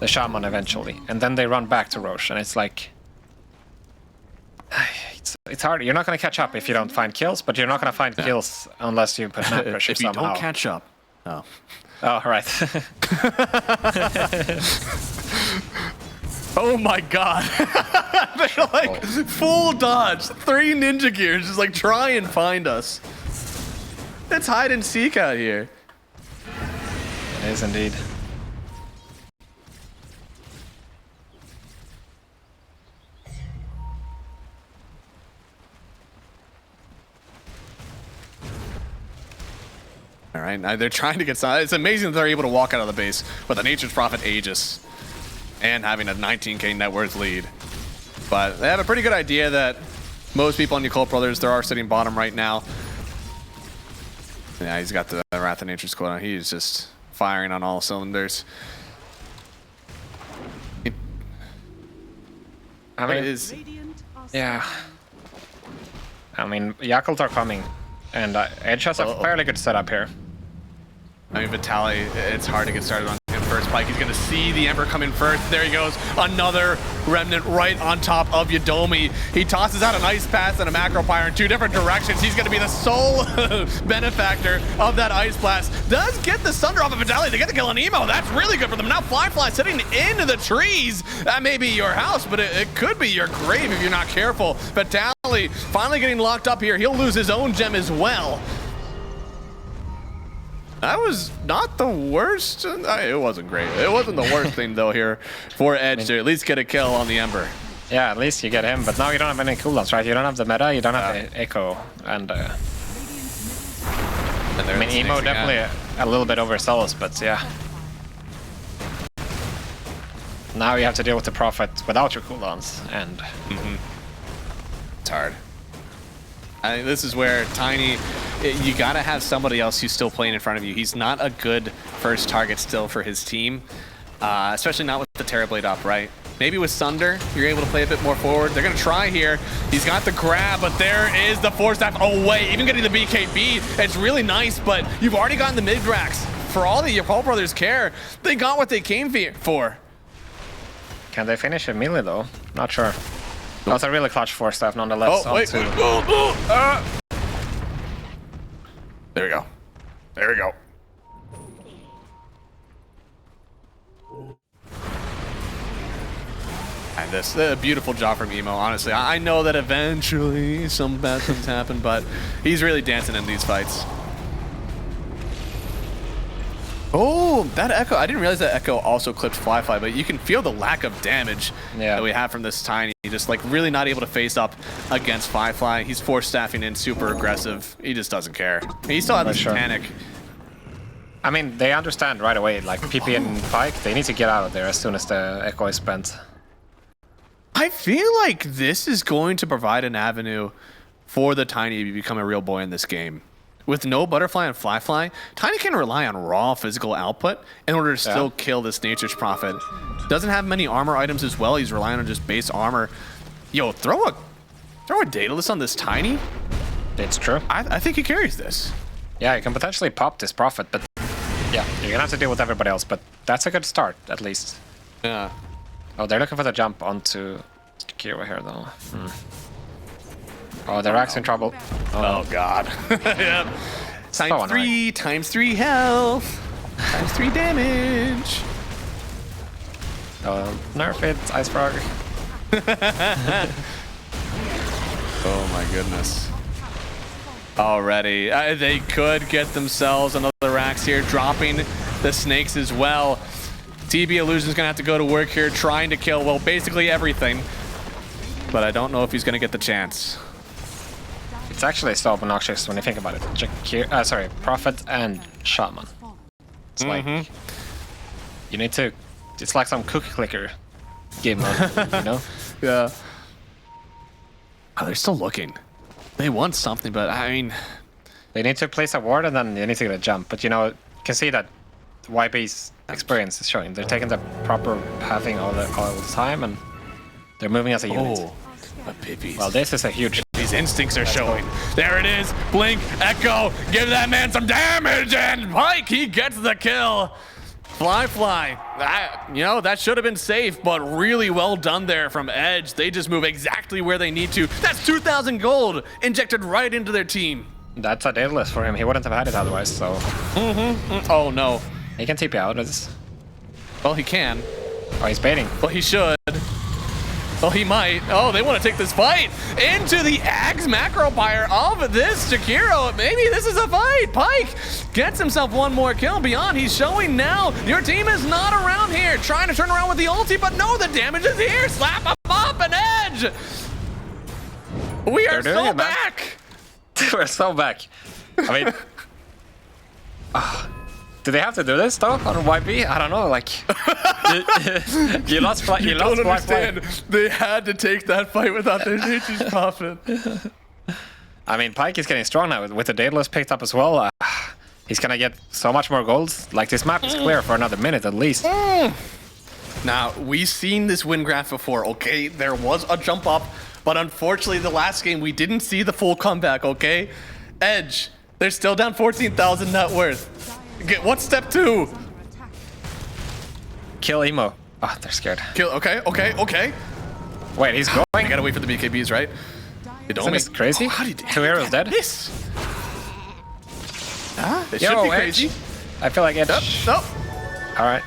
Shaman eventually, and then they run back to Roche, and it's like it's hard. You're not gonna catch up if you don't find kills, but you're not gonna find kills unless you put map pressure if you somehow. don't catch up. Oh. Oh, right. Oh my god. They're like full dodge. 3 ninja gears just like try and find us. It's hide and seek out here. It is indeed. All right, now they're trying to get some. It's amazing that they're able to walk out of the base with a Nature's Prophet Aegis and having a 19k net worth lead. But they have a pretty good idea that most people on Yakult Brothers, they are sitting bottom right now. Yeah, he's got the Wrath of Nature's Quota. He's just firing on all cylinders. I mean, yeah. I mean, Yakult are coming, and Edge has a fairly good setup here. I mean, Vitali, it's hard to get started on him first. Pike, he's going to see the Ember come in first. There he goes. Another Remnant right on top of Yadomi. He tosses out an Ice Pass and a Macro Pyre in 2 different directions. He's going to be the sole benefactor of that Ice Blast. Does get the Sunder off of Vitali. They get the kill on Emo. That's really good for them. Now Fly sitting into the trees. That may be your house, but it could be your grave if you're not careful. Vitali finally getting locked up here. He'll lose his own gem as well. That was not the worst. It wasn't great. It wasn't the worst thing, though, here for Edge to at least get a kill on the Ember. Yeah, at least you get him, but now you don't have any cooldowns, right? You don't have the meta, you don't have the Echo, and I mean, Emo definitely a little bit overzealous, but yeah. Now you have to deal with the Prophet without your cooldowns, and... It's hard. I think this is where Tiny, you gotta have somebody else who's still playing in front of you. He's not a good first target still for his team, especially not with the Terrorblade up, right? Maybe with Sunder, you're able to play a bit more forward. They're gonna try here. He's got the grab, but there is the Force Staff away. Even getting the BKB, it's really nice, but you've already gotten the mid-grax. For all the Yakult brothers care, they got what they came for. Can they finish it melee though? Not sure. That was a really clutch Force Staff nonetheless. Oh, wait. There we go. There we go. And this a beautiful job from Emo, honestly. I know that eventually some bad things happen, but he's really dancing in these fights. Oh, that Echo. I didn't realize that Echo also clipped Fly, but you can feel the lack of damage that we have from this Tiny. Just like really not able to face up against Fly. He's force staffing in super aggressive. He just doesn't care. He still has this panic. I mean, they understand right away, like PP and Pike, they need to get out of there as soon as the Echo is spent. I feel like this is going to provide an avenue for the Tiny to become a real boy in this game. with no butterfly and fly, Tiny can rely on raw physical output in order to still kill this Nature's Prophet. Doesn't have many armor items as well. He's relying on just base armor. Yo, throw a Daedalus on this Tiny. It's true. I think he carries this. Yeah, you can potentially pop this Prophet, but yeah, you're gonna have to deal with everybody else. But that's a good start, at least. Yeah. Oh, they're looking for the jump onto Kira here, though. Oh, they're actually in trouble. Oh God. Yep. So Times 3 health. Times 3 damage. Nerf it, Ice Frog. Oh my goodness. Already. They could get themselves another Rax here, dropping the snakes as well. TB Illusion's gonna have to go to work here, trying to kill, well, basically everything. But I don't know if he's gonna get the chance. It's actually so obnoxious when you think about it. Sorry, Prophet and Shaman. It's like, you need to, it's like some cookie clicker game mode, you know? Yeah. Oh, they're still looking. They want something, but I mean... They need to place a ward and then you need to get a jump. But you know, you can see that YB's experience is showing. They're taking the proper pathing all the time and they're moving as a unit. Oh, a Pippies. Well, this is a huge... These instincts are showing. There it is. Blink, Echo, give that man some damage, and Pike, he gets the kill. Fly. You know, that should have been safe, but really well done there from Edge. They just move exactly where they need to. That's 2,000 gold injected right into their team. That's a Daedalus for him. He wouldn't have had it otherwise, so... Oh, no. He can TP out. Well, he can. Oh, he's baiting. Well, he should. Well, he might. Oh, they want to take this fight into the Axe macro pyre of this Jakiro. Maybe this is a fight. Pike gets himself one more kill. Beyond, he's showing now. Your team is not around here. Trying to turn around with the ulti, but no, the damage is here. Slap him up and Edge. We are so back. We're so back. I mean... do they have to do this though on YB? I don't know. Like, you lost. You don't understand. They had to take that fight without their Nature's Prophet. I mean, Pike is getting strong now with the Daedalus picked up as well. He's gonna get so much more gold. Like, this map is clear for another minute at least. Now, we've seen this win graph before. Okay, there was a jump up, but unfortunately, the last game we didn't see the full comeback. Okay, Edge, they're still down 14,000 net worth. What's step 2? Kill Emo. Oh, they're scared. Kill. Okay. Wait, he's going. I gotta wait for the BKBs, right? Isn't this crazy? Oh, how did 2 arrows dead. This. It should be crazy. I feel like it. No. All right.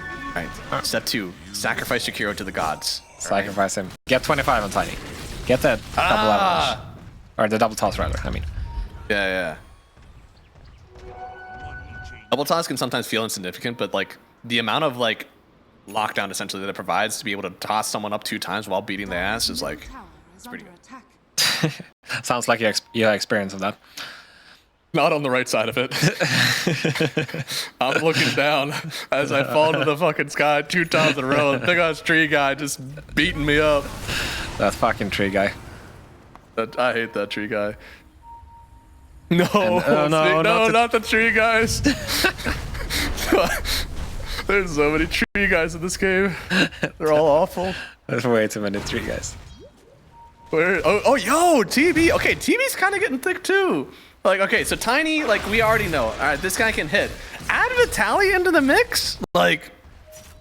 Step 2. Sacrifice Jakiro to the gods. Sacrifice him. Get 25 on Tiny. Get that double avalanche. Or the double toss, rather. I mean. Yeah. Double toss can sometimes feel insignificant, but like the amount of like lockdown essentially that it provides to be able to toss someone up 2 times while beating their ass is like, it's pretty good. Sounds like you have experience of that. Not on the right side of it. I'm looking down as I fall to the fucking sky 2 times in a row. Big ass tree guy just beating me up. That fucking tree guy. I hate that tree guay. No, no, not the tree guys. There's so many tree guys in this game. They're all awful. There's way too many tree guys. Where? Oh, yo, TB. Okay, TB's kind of getting thick too. Like, okay, so Tiny, like we already know. All right, this guy can hit. Add Vitaly into the mix. Like,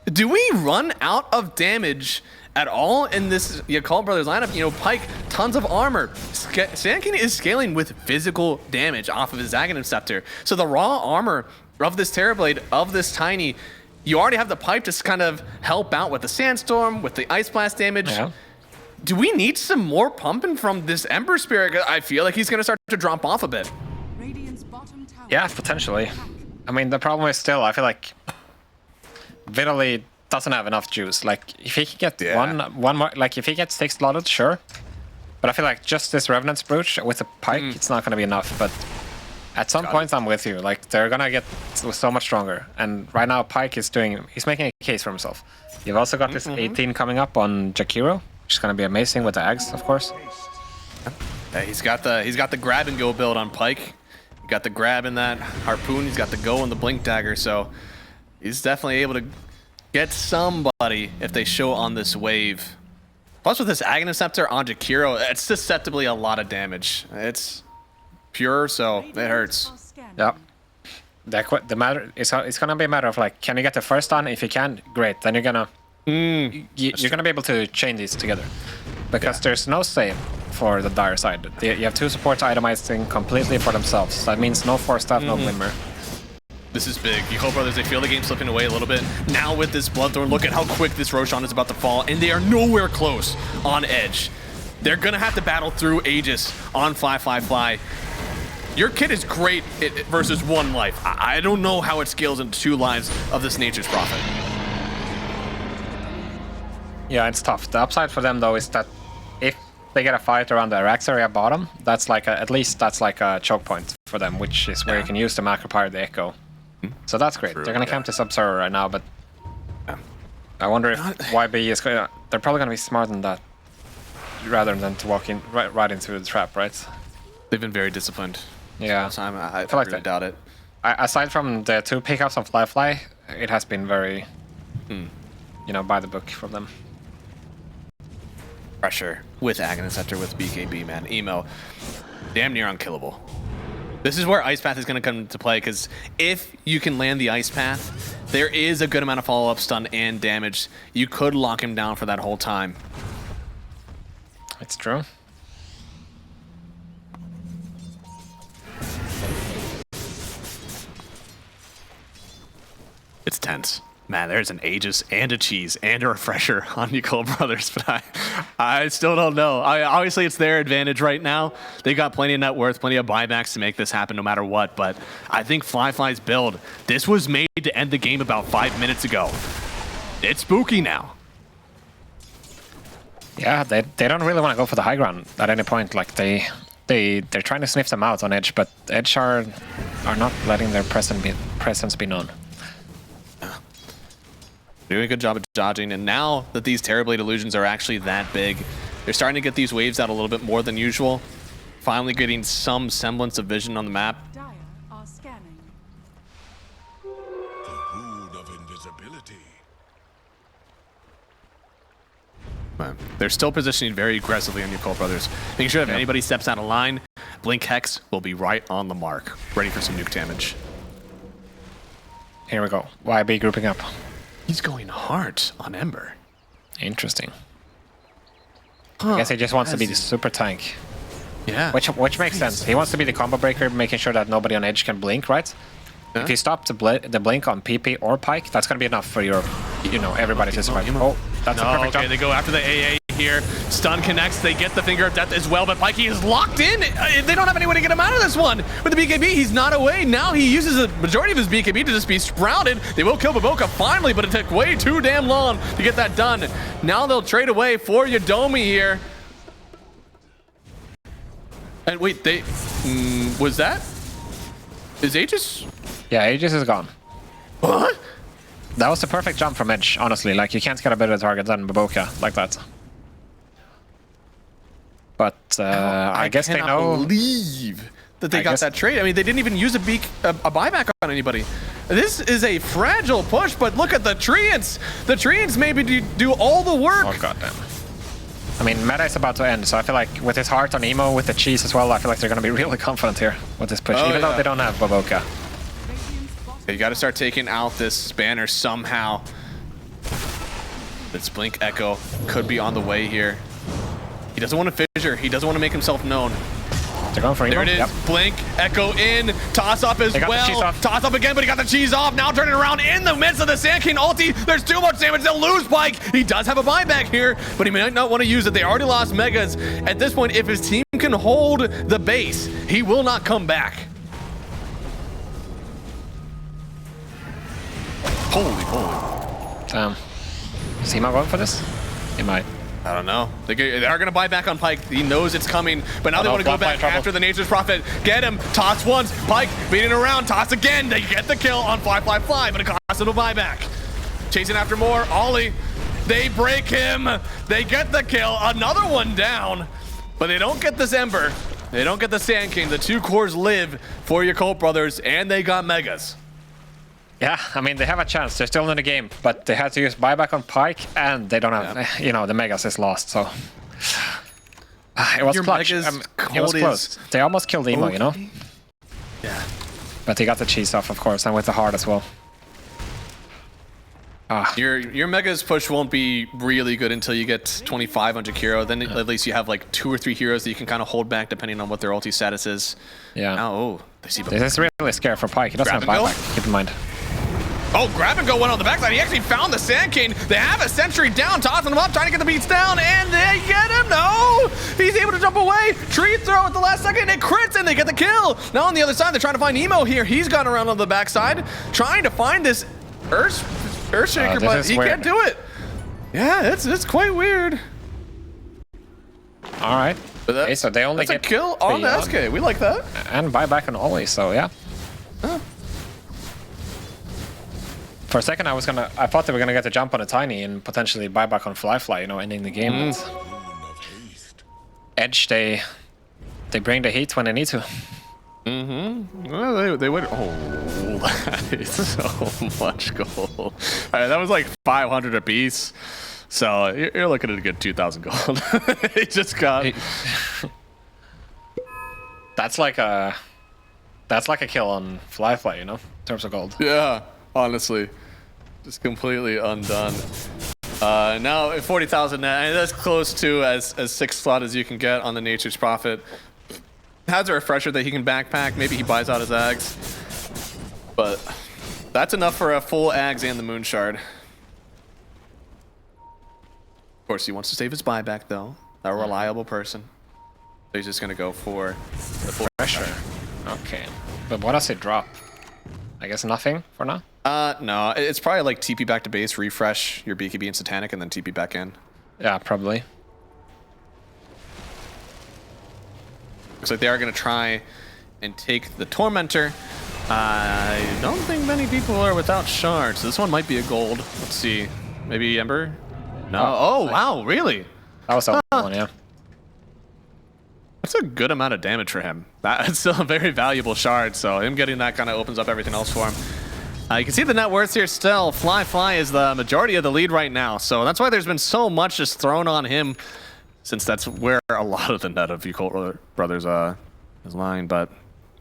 do we run out of damage at all in this Yakult Brothers lineup? You know, Pike, tons of armor. Sandking is scaling with physical damage off of his Aghanim Scepter. So the raw armor of this Terrorblade, of this Tiny, you already have the pipe to kind of help out with the Sandstorm, with the Ice Blast damage. Yeah. Do we need some more pumping from this Ember Spirit? I feel like he's going to start to drop off a bit. Yeah, potentially. I mean, the problem is still, I feel like Vitaly doesn't have enough juice. Like, if he can get one more, like if he gets 6 slotted, sure. But I feel like just this Revenant's Brooch with a Pike, it's not going to be enough. But at some points, I'm with you. Like, they're going to get so much stronger. And right now, Pike is he's making a case for himself. You've also got this 18 coming up on Jakiro, which is going to be amazing with the Ags, of course. Yeah, he's got the grab and go build on Pike. You got the grab in that harpoon. He's got the go and the blink dagger. So he's definitely able to get somebody if they show on this wave. Plus with this Aghanim Scepter on Jakiro, it's susceptibly a lot of damage. It's pure, so it hurts. Yep. The matter it's gonna be a matter of like, can you get the first on? If you can, great. Then you're gonna you're gonna be able to chain these together, because there's no save for the dire side. You have two supports itemizing completely for themselves. That means no force staff, no glimmer. This is big. Yakult brothers, they feel the game slipping away a little bit. Now with this Bloodthorn, look at how quick this Roshan is about to fall, and they are nowhere close on edge. They're gonna have to battle through Aegis on Fly. Your kit is great versus one life. I don't know how it scales into 2 lives of this Nature's Prophet. Yeah, it's tough. The upside for them though is that if they get a fight around the Arax area bottom, that's like at least that's like a choke point for them, which is where you can use the macro power, the Echo. So that's great. They're gonna camp this Sub-Server right now, but I wonder if YB is gonna. They're probably gonna be smarter than that, rather than to walk in right into the trap, right? They've been very disciplined. Yeah, I feel like really doubt it. Aside from the 2 pickoffs on Fly, it has been very, you know, by the book for them. Pressure with Aghanim Scepter, with BKB, man. Emo, damn near unkillable. This is where Ice Path is going to come into play, because if you can land the Ice Path, there is a good amount of follow-up stun and damage. You could lock him down for that whole time. It's true. It's tense. Man, there's an Aegis and a cheese and a refresher on Yakult brothers, but I still don't know. Obviously, it's their advantage right now. They got plenty of net worth, plenty of buybacks to make this happen no matter what, but I think Fly's build, this was made to end the game about 5 minutes ago. It's spooky now. Yeah, they don't really want to go for the high ground at any point. Like they're trying to sniff them out on Edge, but Edge are not letting their presence be known. Doing a good job of dodging, and now that these Terrorblade illusions are actually that big, they're starting to get these waves out a little bit more than usual. Finally getting some semblance of vision on the map. Dire are scanning. The rune of invisibility. But they're still positioning very aggressively on Yakult brothers, making sure if anybody steps out of line, Blink Hex will be right on the mark, ready for some nuke damage. Here we go. YB grouping up. He's going hard on Ember. Interesting. I guess he just wants to be the super tank. Yeah. Which makes sense. He wants to be the combo breaker, making sure that nobody on edge can blink, right? If you stop the blink on PP or Pike, that's gonna be enough for your, you know, everybody to survive. Oh, that's a perfect jump. They go after the AA here. Stun connects. They get the Finger of Death as well, but Pikey is locked in. They don't have any way to get him out of this one. With the BKB, he's not away. Now he uses the majority of his BKB to just be sprouted. They will kill Baboka finally, but it took way too damn long to get that done. Now they'll trade away for Yodomi here. And wait, they... was that? Is Aegis? Yeah, Aegis is gone. What? That was the perfect jump from Edge, honestly. Like, you can't get a better target than Baboka like that. But I guess they know. I cannot believe that they got that trade. I mean, they didn't even use a buyback on anybody. This is a fragile push, but look at the Treants. The Treants maybe do all the work. Oh, goddamn. I mean, meta is about to end, so I feel like with his heart on Emo, with the cheese as well, I feel like they're going to be really confident here with this push, even though they don't have Baboka. You got to start taking out this banner somehow. This Blink Echo could be on the way here. He doesn't want to fissure. He doesn't want to make himself known. They're going for Emo. There it is. Yep. Blink, Echo in, toss up as well. Toss up again, but he got the cheese off. Now turning around in the midst of the Sand King ulti. There's too much damage. They'll lose Pike. He does have a buyback here, but he might not want to use it. They already lost Megas. At this point, if his team can hold the base, he will not come back. Holy. Damn. Is Emo going for this? He might. I don't know. They are going to buy back on Pike. He knows it's coming, but now they want to go back after the Nature's Prophet. Get him. Toss once. Pike beating around. Toss again. They get the kill on Fly, but it costs him a buyback. Chasing after more. Ollie. They break him. They get the kill. Another one down, but they don't get this Ember. They don't get the Sand King. The 2 cores live for Yakult brothers, and they got Megas. Yeah, I mean, they have a chance. They're still in the game, but they had to use buyback on Pike, and they don't have, you know, the Megas is lost, so. It was clutch. It was close. They almost killed Emo, you know? Yeah. But they got the cheese off, of course, and with the heart as well. Your Megas push won't be really good until you get 25 on Jakiro. Then at least you have like 2 or 3 heroes that you can kind of hold back depending on what their ulti status is. Yeah. Oh, they see. This is really scary for Pike. He doesn't have buyback. Keep in mind. Oh, grab and go went on the backside. He actually found the Sand King. They have a sentry down, tossing him up, trying to get the beats down, and they get him. No! He's able to jump away. Tree throw at the last second. It crits, and they get the kill. Now on the other side, they're trying to find Emo here. He's gone around on the backside, trying to find this Earthshaker, but he can't do it. Yeah, it's quite weird. All right. Okay, so they only get a kill on the SK. We like that. And buyback on always, so yeah. Huh. For a second, I thought they were gonna get the jump on a Tiny and potentially buyback on Fly, you know, ending the game. Edge, they bring the heat when they need to. Well, they would. Oh, that is so much gold. All right, that was like 500 apiece. So you're looking at a good 2,000 gold. He just got. That's like a kill on Fly, you know, in terms of gold. Yeah, honestly, just completely undone. Now 40,000 net. That's close to as 6 slot as you can get on the Nature's Prophet. Has a refresher that he can backpack. Maybe he buys out his Ags. But that's enough for a full Ags and the Moon Shard. Of course, he wants to save his buyback, though. A reliable person. So he's just going to go for the full pressure. Okay. But what does it drop? I guess nothing for now? No. It's probably like TP back to base, refresh your BKB and Satanic, and then TP back in. Yeah, probably. Looks like they are going to try and take the Tormentor. I don't think many people are without shards. This one might be a gold. Let's see. Maybe Ember? No. Oh, wow. Really? That was a one, yeah. That's a good amount of damage for him. That's still a very valuable shard, so him getting that kind of opens up everything else for him. You can see the net worth here still. Fly is the majority of the lead right now, so that's why there's been so much just thrown on him, since that's where a lot of the net of Yakult brothers is lying. But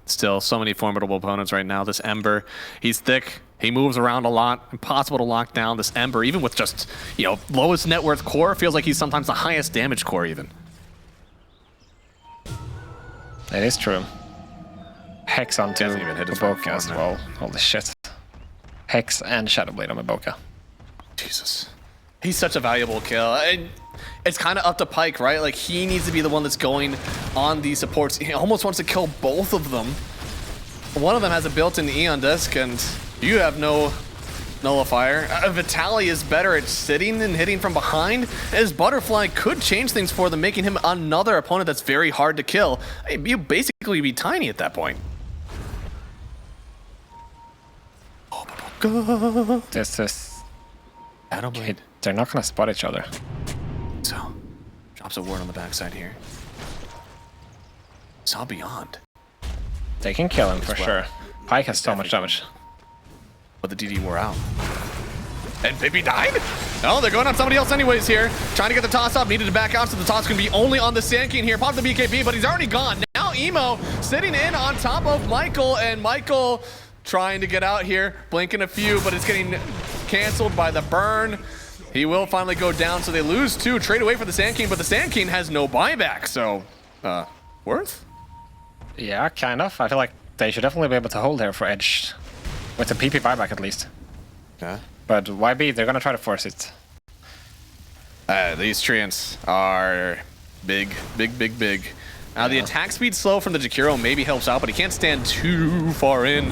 still, so many formidable opponents right now. This Ember, he's thick. He moves around a lot. Impossible to lock down. This Ember, even with just, you know, lowest net worth core, feels like he's sometimes the highest damage core even. It is true. Hex onto Maboka as well. Holy shit. Hex and Shadowblade on Maboka. Jesus. He's such a valuable kill. And it's kind of up to Pike, right? Like, he needs to be the one that's going on these supports. He almost wants to kill both of them. One of them has a built-in Eon Disc, and you have no nullifier. Vitaly is better at sitting and hitting from behind. His Butterfly could change things for them, making him another opponent that's very hard to kill. You basically be Tiny at that point. This is... Okay, they're not gonna spot each other. So, drops a ward on the backside here. Saw Beyond. They can kill him for sure. Pike has so much damage. But the DD wore out. And Pippi died? No, they're going on somebody else anyways here. Trying to get the toss up. Needed to back out, so the toss can be only on the Sand King here. Pop the BKB, but he's already gone. Now Emo sitting in on top of Michael, and Michael trying to get out here. Blinking a few, but it's getting canceled by the burn. He will finally go down, so they lose 2. Trade away for the Sand King, but the Sand King has no buyback, so worth? Yeah, kind of. I feel like they should definitely be able to hold here for Edge. With a PP buyback at least. Yeah. But YB, they're gonna try to force it. These treants are big. Now the attack speed slow from the Jakiro maybe helps out, but he can't stand too far in.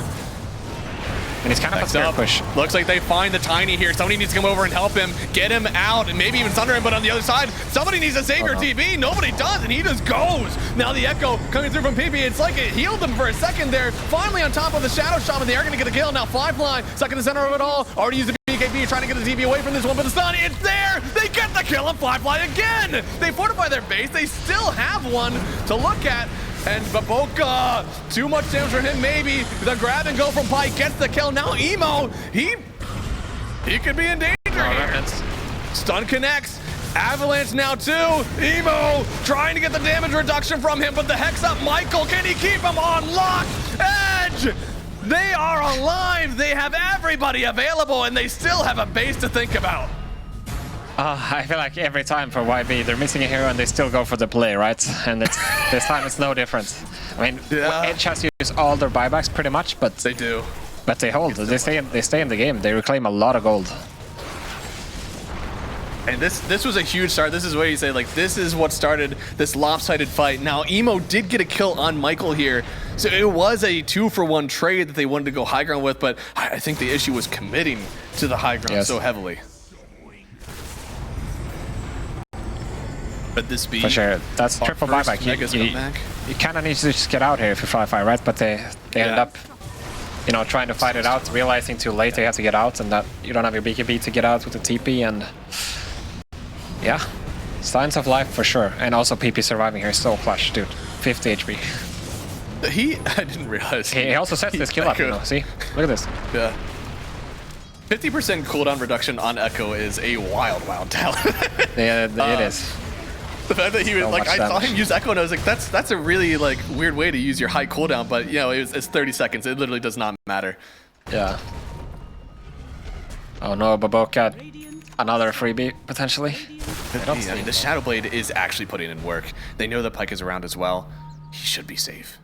And he's kind of a third push. Looks like they find the Tiny here. Somebody needs to come over and help him, get him out, and maybe even sunder him. But on the other side, somebody needs to save your TB. Nobody does, and he just goes. Now the Echo coming through from PP. It's like it healed them for a second there. Finally on top of the Shadow Shaman, they are going to get a kill. Now Fly stuck in the center of it all. Already used the BKB, trying to get the TB away from this one, but the stun, it's there. They get the kill on Fly again. They fortify their base. They still have one to look at. And Baboka, too much damage for him, maybe. The grab and go from Pike gets the kill. Now Emo, he could be in danger here. Stun connects. Avalanche now too. Emo trying to get the damage reduction from him, but the Hex up Michael, can he keep him on lock? Edge, they are alive. They have everybody available and they still have a base to think about. I feel like every time for YB, they're missing a hero and they still go for the play, right? And this time it's no different. I mean, Edge has used all their buybacks pretty much, but they do. But they hold. They stay in the game. They reclaim a lot of gold. And this was a huge start. This is where you say, like, this is what started this lopsided fight. Now, Emo did get a kill on Michael here. So it was a 2-for-1 trade that they wanted to go high ground with, but I think the issue was committing to the high ground so heavily. But this be for sure. That's triple buyback. You kind of need to just get out here if you fly, right? But they end up, you know, trying to fight it out, realizing too late they have to get out, and that you don't have your BKB to get out with the TP, and yeah, signs of life for sure. And also PP surviving here is so clutch, dude. 50 HP. I didn't realize. He also sets this kill up, you know, see? Look at this. Yeah. 50% cooldown reduction on Echo is a wild talent. Yeah, it is. The fact that he was so like, I saw him use Echo and I was like, that's a really like weird way to use your high cooldown, but you know, it's 30 seconds. It literally does not matter. Yeah. Oh no, Baboka, another freebie potentially. I mean, the Shadow Blade is actually putting in work. They know that Pike is around as well. He should be safe.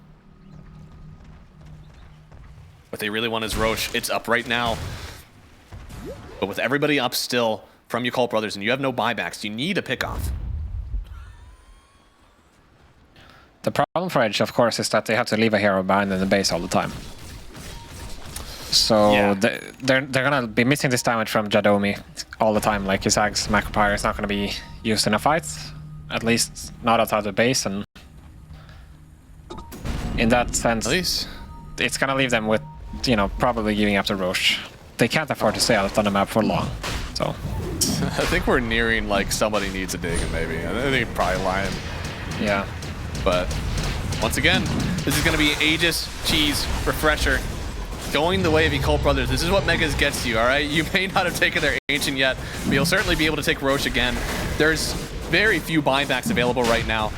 What they really want is Roche. It's up right now. But with everybody up still from Yakult brothers and you have no buybacks, you need a pickoff. The problem for Edge, of course, is that they have to leave a hero behind in the base all the time. So they're gonna be missing this damage from Jadomi all the time. Like his Ag's Macropyre is not gonna be used in a fight, at least not outside the base, and in that sense, it's gonna leave them with, you know, probably giving up the Roche. They can't afford to stay out on the map for long, so. I think we're nearing like somebody needs a dig, maybe. I think probably Lion. Yeah. But once again, this is going to be Aegis, Cheese, Refresher, going the way of Yakult brothers. This is what Megas gets you, all right? You may not have taken their Ancient yet, but you'll certainly be able to take Roche again. There's very few buybacks available right now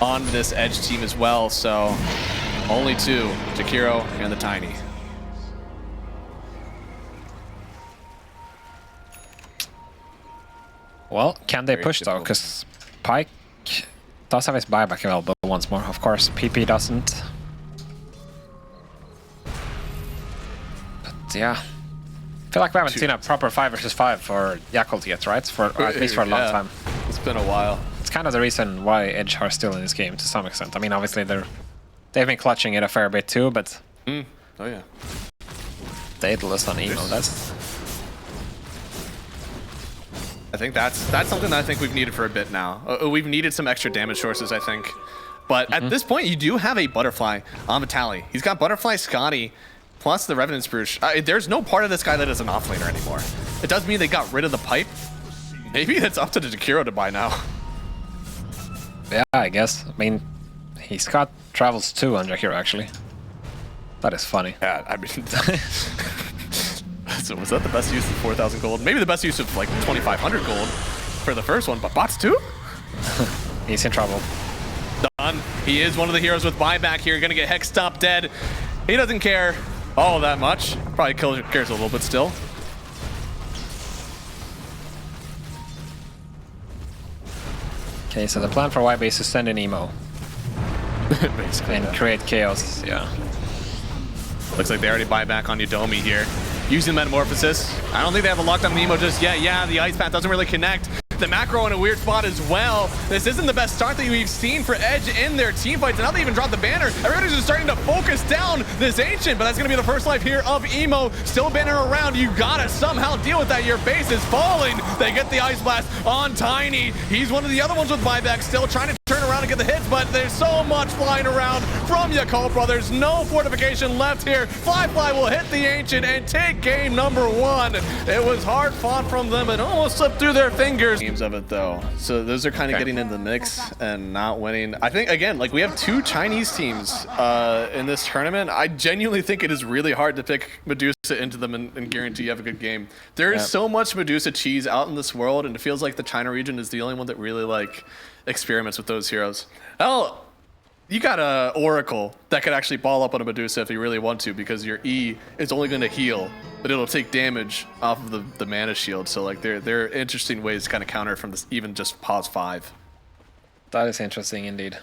on this Edge team as well, so only two, Jakiro and the Tiny. Well, can they push though? Because Pike does have his buyback available once more. Of course, PP doesn't. But yeah, I feel like we haven't seen a proper 5 versus 5 for Yakult yet, right? Or at least for a long time. It's been a while. It's kind of the reason why Edge are still in this game to some extent. I mean, obviously they've been clutching it a fair bit too, but oh yeah, Daedalus on Emo. I think that's something that I think we've needed for a bit now. We've needed some extra damage sources, I think. But at this point, you do have a Butterfly on Vitaly. He's got Butterfly, Scotty, plus the Revenant Spruce. There's no part of this guy that is an offlaner anymore. It does mean they got rid of the pipe. Maybe it's up to the Jakiro to buy now. Yeah, I guess. I mean, he's got Travels too on Jakiro, actually. That is funny. Yeah, I mean... So was that the best use of 4,000 gold? Maybe the best use of like 2,500 gold for the first one, but bots too? He's in trouble. Done. He is one of the heroes with buyback here. Gonna get Hex Stop dead. He doesn't care all that much. Probably cares a little bit still. Okay, so the plan for YB is to send an Emo. Basically, and create chaos, yeah. Looks like they already buy back on Yudomi here. Using Metamorphosis. I don't think they have a lockdown on Emo just yet. Yeah, the Ice Path doesn't really connect. The macro in a weird spot as well. This isn't the best start that we've seen for Edge in their team fights. And now they even dropped the banner. Everybody's just starting to focus down this Ancient, but that's going to be the first life here of Emo. Still banner around. You got to somehow deal with that. Your base is falling. They get the Ice Blast on Tiny. He's one of the other ones with buyback, still trying to turn around to get the hits, but there's so much flying around from Yakult Brothers. No fortification left here. Fly will hit the Ancient and take game number 1. It was hard fought from them and almost slipped through their fingers. Games of it though. So those are kind of getting into the mix and not winning. I think, again, like we have 2 Chinese teams in this tournament. I genuinely think it is really hard to pick Medusa into them and guarantee you have a good game. There is so much Medusa cheese out in this world, and it feels like the China region is the only one that really like experiments with those heroes. Oh, you got a Oracle that could actually ball up on a Medusa if you really want to, because your E is only going to heal, but it'll take damage off of the mana shield. So like there are interesting ways to kind of counter from this, even just pause 5. That is interesting indeed.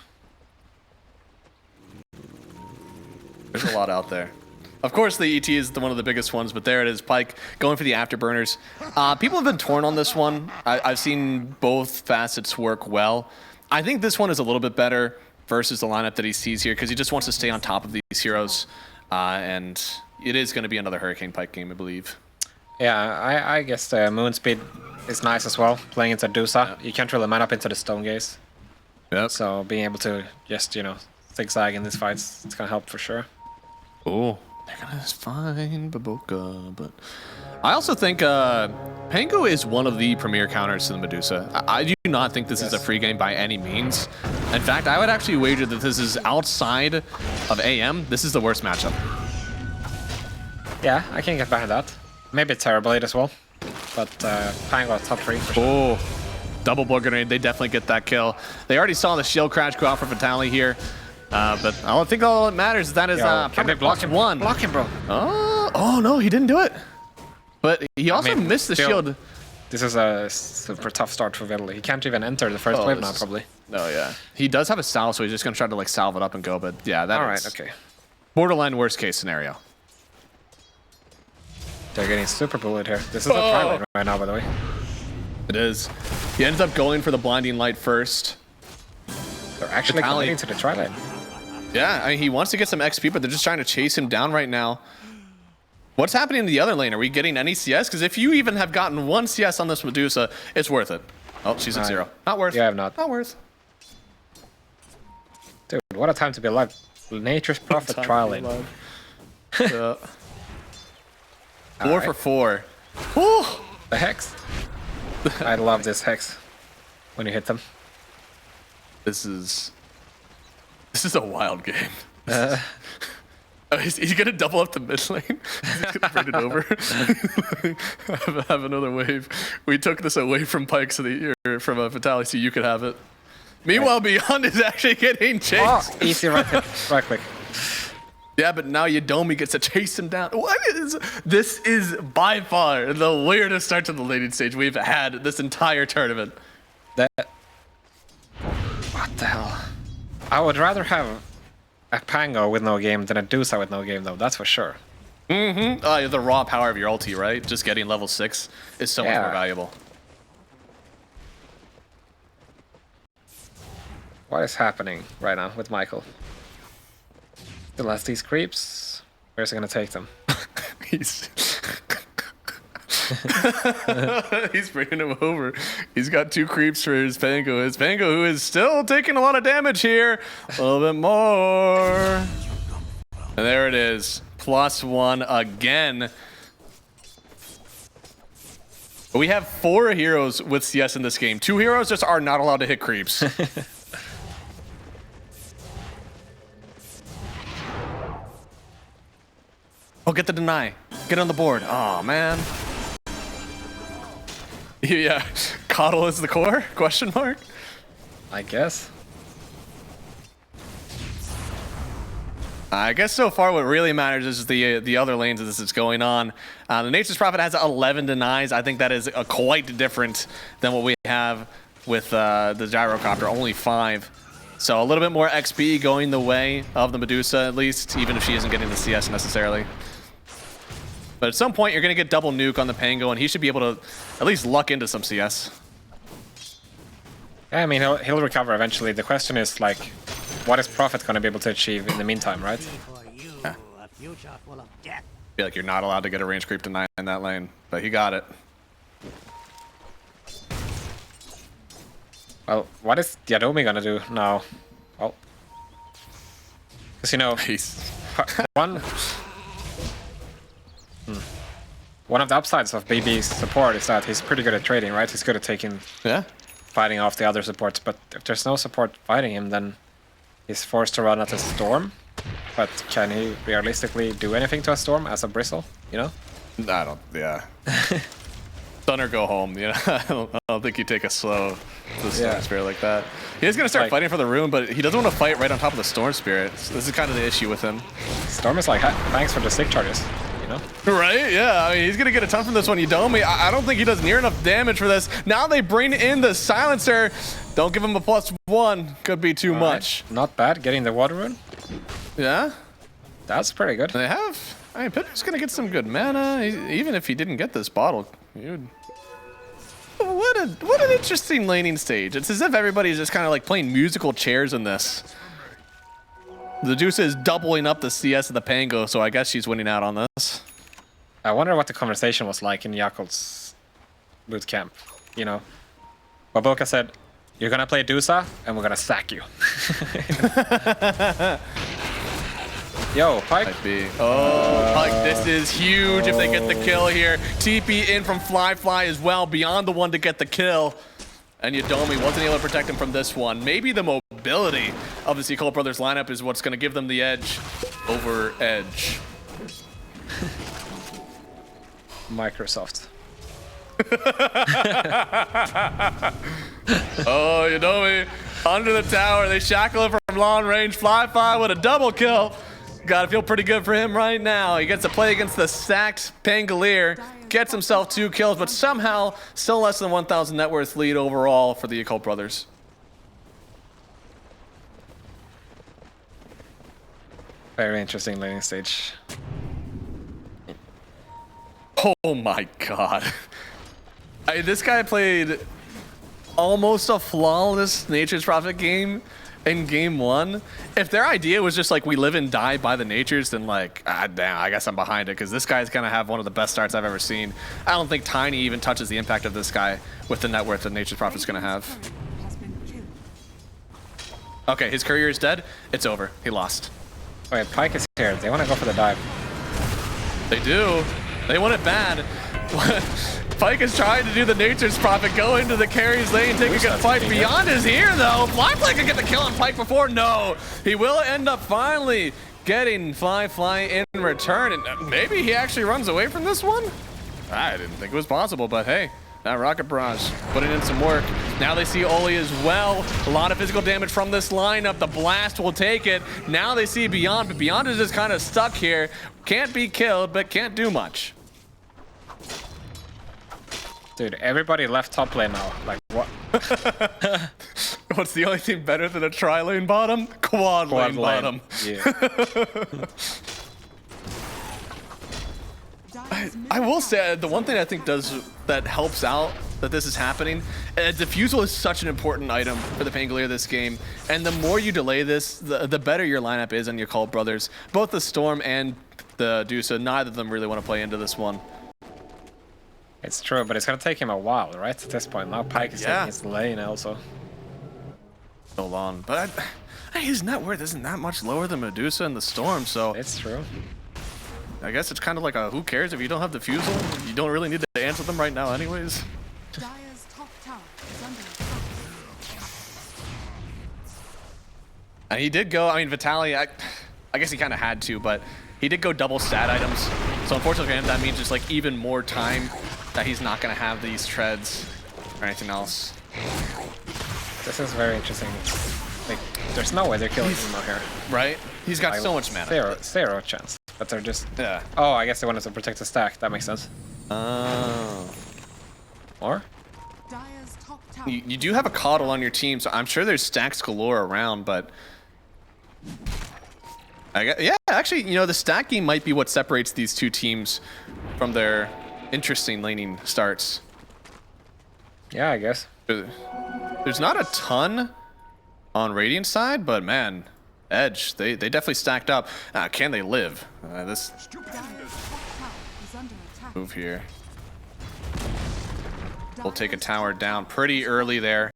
There's a lot out there. Of course, the ET is one of the biggest ones, but there it is. Pyke going for the afterburners. People have been torn on this one. I've seen both facets work well. I think this one is a little bit better versus the lineup that he sees here, because he just wants to stay on top of these heroes. And it is going to be another Hurricane Pyke game, I believe. Yeah, I guess the moon speed is nice as well. Playing into Dusa, you can't really man up into the Stone Gaze. Yep. So being able to just, you know, zigzag in these fights, it's going to help for sure. Oh. They're gonna find Baboka, but I also think Pango is one of the premier counters to the Medusa. I do not think this is a free game by any means. In fact, I would actually wager that this is outside of AM. This is the worst matchup. Yeah, I can get behind that. Maybe Terrorblade as well, but Pango top 3 for sure. Oh, double blood grenade. They definitely get that kill. They already saw the shield crash go out for Vitali here. But I don't think all that matters is that is can they block him? +1. Block him, bro. Oh no, he didn't do it. But he also missed the shield. This is a super tough start for Vitali. He can't even enter the first wave now, probably. No, yeah. He does have a salve, so he's just gonna try to like salve it up and go. But yeah, that Alright, okay. Borderline worst case scenario. They're getting super bullied here. This is a Twilight right now, by the way. It is. He ends up going for the blinding light first. They're actually committing to the Twilight. Yeah, I mean, he wants to get some XP, but they're just trying to chase him down right now. What's happening in the other lane? Are we getting any CS? Because if you even have gotten 1 CS on this Medusa, it's worth it. Oh, she's at 0. Not worth. Yeah, I'm not. Not worth. Dude, what a time to be alive. Nature's Prophet Twilight. 4 for 4. Woo! The Hex. I love this Hex when you hit them. This is a wild game. He's gonna double up the mid lane. He's gonna bring it over. have another wave. We took this away from Pyke so that from Vitali so you could have it. Meanwhile, Beyond is actually getting chased. Oh, easy right click. Yeah, but now Yadomi gets to chase him down. This is by far the weirdest start to the laning stage we've had this entire tournament. What the hell? I would rather have a Pango with no game than a Dusa with no game, though. That's for sure. Mm-hmm. The raw power of your ulti, right? Just getting level 6 is so much more valuable. What is happening right now with Michael? Still has these creeps. Where's he gonna take them? He's bringing him over. He's got 2 creeps for his Pango. His Pango, who is still taking a lot of damage here. A little bit more. And there it is. +1 again. But we have 4 heroes with CS in this game. 2 heroes just are not allowed to hit creeps. Oh, get the deny. Get on the board. Oh, man. Yeah, coddle is the core? Question mark? I guess. I guess so far what really matters is the other lanes of this is going on. The Nature's Prophet has 11 denies. I think that is quite different than what we have with the Gyrocopter, only 5. So a little bit more XP going the way of the Medusa, at least, even if she isn't getting the CS necessarily. But at some point, you're going to get double nuke on the Pango, and he should be able to at least luck into some CS. Yeah, I mean, he'll recover eventually. The question is, like, what is Prophet going to be able to achieve in the meantime, right? Yeah. I feel like you're not allowed to get a range creep deny in that lane, but he got it. Well, what is Yadomi gonna do now? Well, because you know, one of the upsides of BB's support is that he's pretty good at trading, right? He's good at fighting off the other supports. But if there's no support fighting him, then he's forced to run at a Storm. But can he realistically do anything to a Storm as a Bristle? You know? I don't. Yeah. Stun or go home. You know, I don't think you take a slow to the Storm Spirit like that. He's gonna start fighting for the rune, but he doesn't want to fight right on top of the Storm Spirit. So this is kind of the issue with him. Storm is like, thanks for the stick charges. You know? Right? Yeah. I mean, he's gonna get a ton from this one. Yadomi, I don't think he does near enough damage for this. Now they bring in the silencer. Don't give him a +1. Could be too much. Not bad. Getting the water rune. Yeah. That's pretty good. They have. I mean, Pippi's gonna get some good mana. Even if he didn't get this bottle, dude. What an interesting laning stage. It's as if everybody's just kind of like playing musical chairs in this. The Deuce is doubling up the CS of the Pango, so I guess she's winning out on this. I wonder what the conversation was like in Yakult's boot camp. You know, Baboka said, "You're gonna play Dusa, and we're gonna sack you." Yo, Pyke. Might be. Oh, Pyke, this is huge if they get the kill here. TP in from Fly as well, beyond the one to get the kill. And Yadomi wasn't able to protect him from this one. Maybe the mobility of the Yakult Brothers lineup is what's going to give them the edge over Edge. Microsoft. Oh, Yadomi under the tower. They shackle him from long range. Fly with a double kill. Gotta feel pretty good for him right now. He gets to play against the sacked Pangolier, gets himself 2 kills, but somehow still less than 1,000 net worth lead overall for the Yakult Brothers. Very interesting laning stage. Oh my god. This guy played almost a flawless Nature's Prophet game in game 1. If their idea was just like we live and die by the natures, then like, damn, I guess I'm behind it, because this guy's gonna have one of the best starts I've ever seen. I don't think Tiny even touches the impact of this guy with the net worth that Nature's Prophet's gonna have. Okay, his courier is dead. It's over. He lost. Wait, Pyke is here. They want to go for the dive. They do. They want it bad. Pyke is trying to do the Nature's Prophet, go into the carries lane, take a good fight. Beyond is here though. Fly can get the kill on Pyke before. No, he will end up finally getting Fly in return, and maybe he actually runs away from this one. I didn't think it was possible, but hey, that Rocket Barrage putting in some work. Now they see Oli as well. A lot of physical damage from this lineup. The blast will take it. Now they see Beyond, but Beyond is just kind of stuck here. Can't be killed, but can't do much. Dude, everybody left top lane now. Like, what? What's the only thing better than a tri-lane bottom? Quad lane bottom. Yeah. I will say, the one thing I think that helps out that this is happening, Diffusal is such an important item for the Pangolier this game, and the more you delay this, the better your lineup is on your Yakult Brothers. Both the Storm and the Dusa, neither of them really want to play into this one. It's true, but it's gonna take him a while, right? At this point, now Pyke is taking his lane also. So long, but his net worth isn't that much lower than Medusa and the Storm, so it's true. I guess it's kind of like a who cares if you don't have Diffusal? You don't really need to answer them right now anyways. Dire's top tower is under attack. And he did go, I mean, Vitaly, I guess he kind of had to, but he did go double stat items. So unfortunately for him, that means just like even more time that he's not going to have these treads or anything else. This is very interesting. Like, there's no way they're killing him out here. Right? He's got like, so much mana. Zero chance. But they're just... Yeah. Oh, I guess they wanted to protect the stack. That makes sense. Oh. Or? Dire's top tower. You do have a Coddle on your team, so I'm sure there's stacks galore around, but... yeah, actually, you know, the stacking might be what separates these two teams from their interesting laning starts. Yeah, I guess. There's not a ton on Radiant side, but man, Edge, they definitely stacked up. Can they live? This Dire's top tower is under attack. move here. We'll take a tower down pretty early there.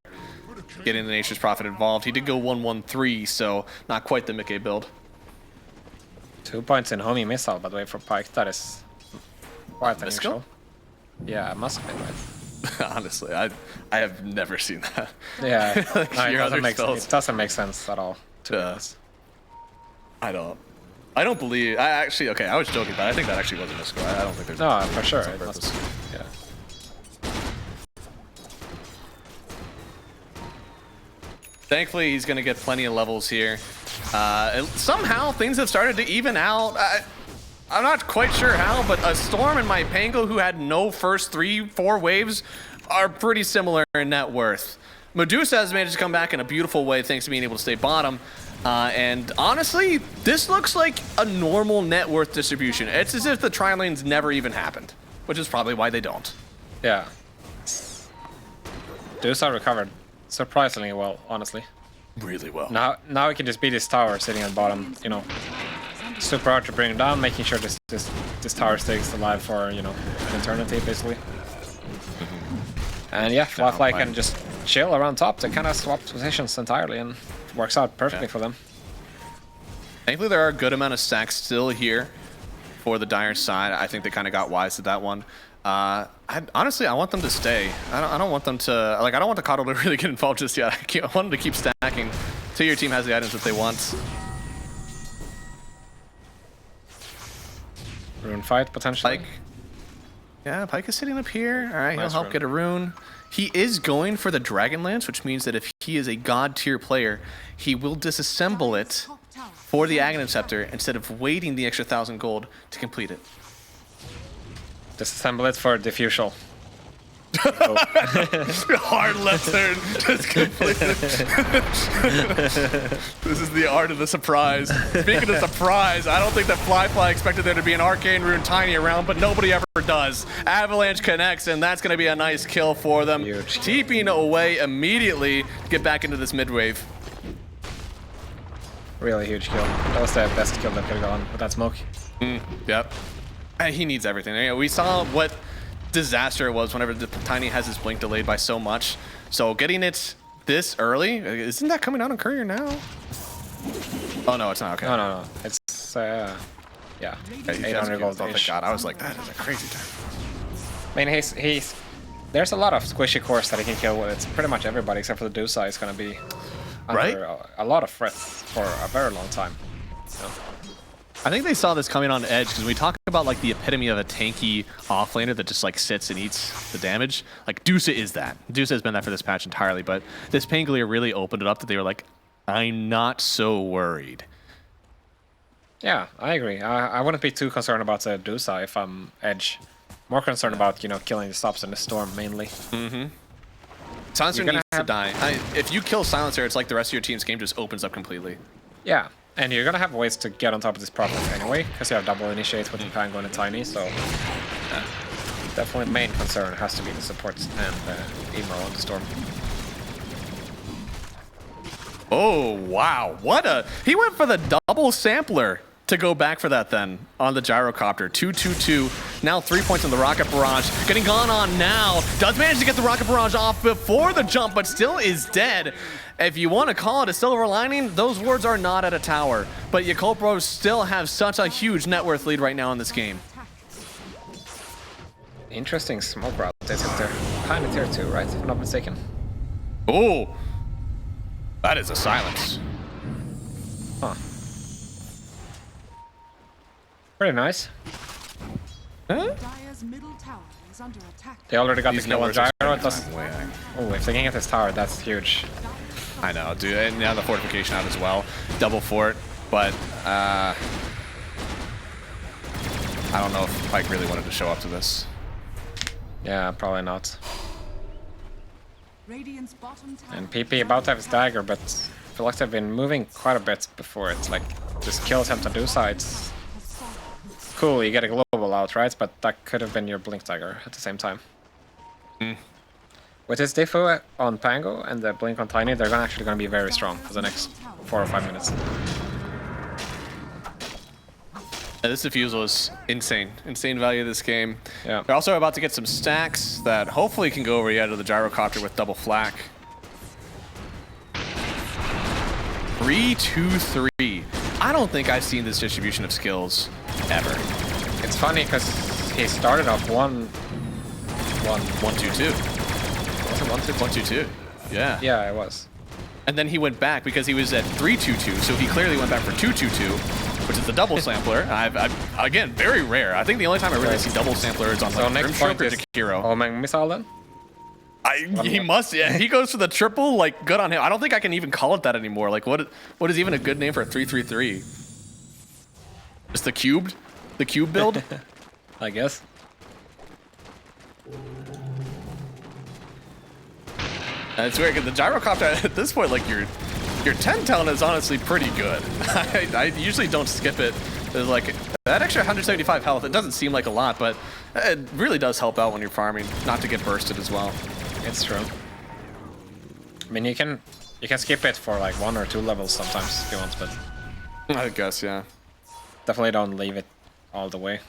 getting the Nature's Prophet involved. He did go 1-1-3, so not quite the Mickey build. 2 points in homing missile, by the way, for Pyke. That is quite Misco? unusual. Yeah, it must have been right. Honestly, I have never seen that. Yeah, Like, no, your other it spells. doesn't make sense at all. To be honest. I don't believe. I actually, okay, I was joking, but I think that actually was a Misco. I don't think there's. No, for sure. it's on It must purpose. be. Yeah. Thankfully, he's going to get plenty of levels here. And somehow, things have started to even out. I'm not quite sure how, but a Storm and my Pango, who had no first 3-4 waves, are pretty similar in net worth. Medusa has managed to come back in a beautiful way thanks to being able to stay bottom. And honestly, this looks like a normal net worth distribution. It's as if the tri-lanes never even happened, which is probably why they don't. Yeah. Dusa recovered surprisingly well, honestly. Really well. Now we can just beat this tower sitting at bottom, you know. Super hard to bring it down, making sure this tower stays alive for, you know, an eternity, basically. And yeah, Fly can just chill around top. They kind of swap positions entirely and it works out perfectly for them. Thankfully, there are a good amount of stacks still here for the Dire side. I think they kind of got wise to that one. Honestly, I want them to stay. I don't want them to, like, I don't want the Coddle to really get involved just yet. I want them to keep stacking till your team has the items that they want. Rune fight, potentially. Pyke is sitting up here. All right, Nice he'll help rune. get a rune. He is going for the Dragonlance, which means that if he is a god tier player, he will disassemble it Top tower for the Aghanim Scepter instead of waiting the extra 1,000 gold to complete it. Disassemble it for diffusal. Hard left turn, just completely. This is the art of the surprise. Speaking of surprise, I don't think that Fly expected there to be an Arcane Rune Tiny around, but nobody ever does. Avalanche connects, and that's going to be a nice kill for them. Huge. Teeping away immediately to get back into this mid wave. Really huge kill. That was the best kill that could have gone with that smoke. Yep. He needs everything. You know, we saw what disaster it was whenever the Tiny has his blink delayed by so much. So getting it this early, isn't that coming out on Courier now? Oh no, it's not. Okay. No. It's yeah, 800 gold. Oh thank God, I was like, that is a crazy time. I mean, he's there's a lot of squishy cores that he can kill with. It's pretty much everybody except for the Dusa is going to be under Right? a lot of threats for a very long time. So, I think they saw this coming on Edge because we talk about like the epitome of a tanky offlaner that just like sits and eats the damage. Like Dusa is that. Dusa has been that for this patch entirely, but this Pangolier really opened it up that they were like, I'm not so worried. yeah, I agree. I wouldn't be too concerned about the Dusa if I'm Edge. More concerned about, you know, killing the stops in the storm mainly. Silencer You're gonna needs to have- die. If you kill Silencer, it's like the rest of your team's game just opens up completely. Yeah, and you're gonna have ways to get on top of this problem anyway, because you have double initiate with the Pango and the Tiny, so definitely main concern has to be the supports and emo on the storm. Oh, wow. He went for the double sampler to go back for that then on the gyrocopter. 2-2-2. Now 3 points on the rocket barrage. Getting gone on now. Does manage to get the rocket barrage off before the jump, but still is dead. If you want to call it a silver lining, those words are not at a tower. But Yakult Bros still have such a huge net worth lead right now in this game. Interesting smoke route they took there. Kind of tier 2, right? If I'm not mistaken. Oh, that is a silence. Huh. Pretty nice. Dire's middle tower is under attack. They already got These the kill on networks are Gyro. It spending does... time away. Oh, if they can get this tower, that's huge. I know, dude, and now the fortification out as well. Double fort, but I don't know if Pyke really wanted to show up to this. Yeah, probably not. Radiant's bottom tower. And PP about to have his dagger, but I feel like they've been moving quite a bit before. It's like, just kill attempt to do sides. Cool, you get a global out, right? But that could have been your blink dagger at the same time. With his Diffu on Pango and the blink on Tiny, they're actually going to be very strong for the next 4 or 5 minutes. Yeah, this defusal is insane. Insane value of this game. Yeah. They're also about to get some stacks that hopefully can go over yet to the gyrocopter with double flak. 3-2-3. I don't think I've seen this distribution of skills ever. It's funny because he started off 1-2-2. 1-2-2. Was it 1-2-2? 1-2-2. Yeah. Yeah, it was. And then he went back because he was at 3-2-2, so he clearly went back for 2-2-2, which is the double sampler. I've again, very rare. I think the only time I really see double sampler is on So like next point is Hero. homing missile then? He must, yeah. He goes for the triple, like, good on him. I don't think I can even call it that anymore. Like, what is even a good name for a 3-3-3? Just the cube build? I guess. It's weird, because the gyrocopter, at this point, like, your 10 talent is honestly pretty good. I usually don't skip it. There's like, that extra 175 health, it doesn't seem like a lot, but it really does help out when you're farming, not to get bursted as well. It's true. I mean, you can skip it for like 1 or 2 levels sometimes if you want, but I guess, yeah. definitely don't leave it all the way.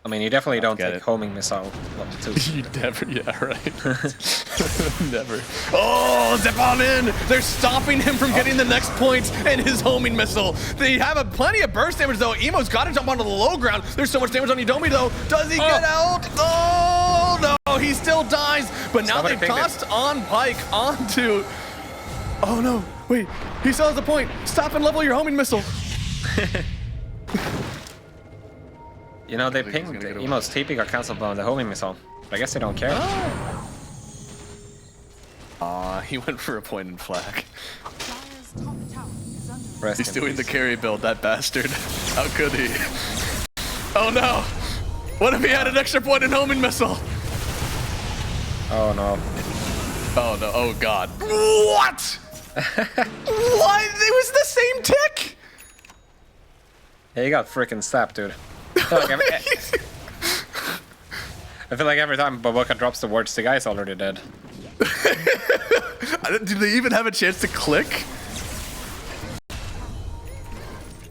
I mean, you definitely don't take homing missile level 2. You never, yeah, right. Never. Oh, zip on in! They're stopping him from getting the next point and his homing missile. They have plenty of burst damage though. Emo's got to jump onto the low ground. There's so much damage on Udomi though. Does he get out? Oh no, he still dies. But now they've tossed on Pike onto. Oh no, wait, he still has the point. Stop and level your homing missile. You know, they pinged Emo's TP got cancelled by the homing missile. But I guess they don't care. He went for a point and flag. Dire's top tower is under He's doing the carry build, that bastard. How could he? Oh no! What if he had an extra point in homing missile? Oh no. Oh no, oh god. What? What? It was the same tick? Yeah, you got freaking stabbed, dude. I feel like every time Baboka drops the words, the guy's already dead. Do they even have a chance to click?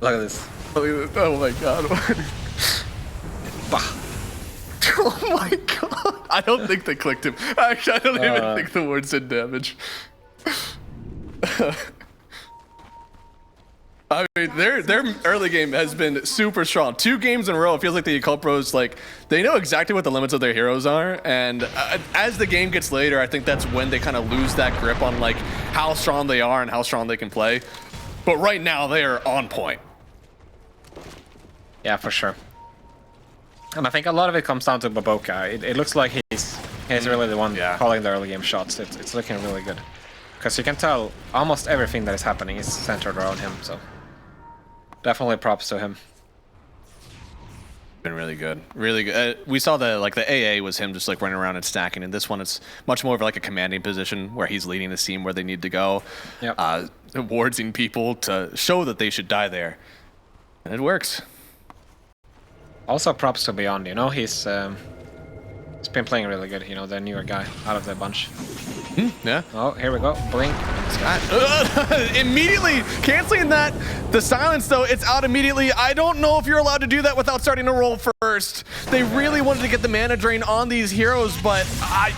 Look at this. Oh my god. Oh my god. I don't think they clicked him. Actually, I don't even think the words did damage. I mean, their early game has been super strong. 2 games in a row, it feels like the Yakult Bros, like, they know exactly what the limits of their heroes are, and as the game gets later, I think that's when they kind of lose that grip on, like, how strong they are and how strong they can play. But right now, they are on point. Yeah, for sure. And I think a lot of it comes down to Baboka. It looks like he's really the one calling the early game shots. It's looking really good. Because you can tell almost everything that is happening is centered around him, so definitely props to him. Been really good, really good. We saw the AA was him just like running around and stacking, and this one it's much more of like a commanding position where he's leading the team where they need to go, wardsing people to show that they should die there, and it works. Also props to Beyond, you know, he's been playing really good, you know, the newer guy out of the bunch. Yeah. Oh, here we go. Blink. Immediately canceling that. The silence, though, it's out immediately. I don't know if you're allowed to do that without starting to roll first. They really wanted to get the mana drain on these heroes, but I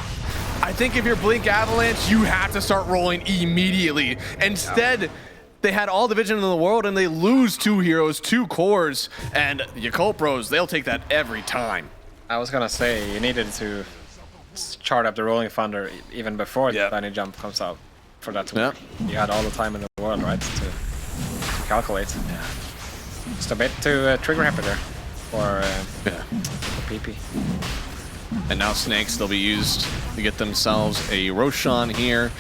think if you're Blink Avalanche, you have to start rolling immediately. Instead, they had all the vision in the world, and they lose 2 heroes, 2 cores, and Yakult Bros, they'll take that every time. I was gonna say, you needed to chart up the Rolling Thunder even before the tiny jump comes out for that to work. You had all the time in the world, right, to calculate. Just a bit too trigger happy there for PP. And now snakes, they'll be used to get themselves a Roshan here.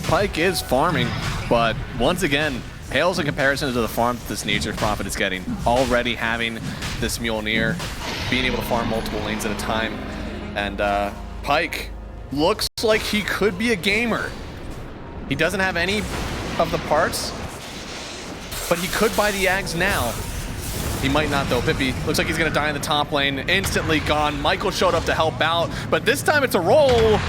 Pike is farming, but once again, pales in comparison to the farm that this Nature's Prophet is getting. Already having this Mjolnir, being able to farm multiple lanes at a time. And Pike looks like he could be a gamer. He doesn't have any of the parts, but he could buy the Ags now. He might not though. Pippi looks like he's gonna die in the top lane. Instantly gone. Michael showed up to help out, but this time it's a roll.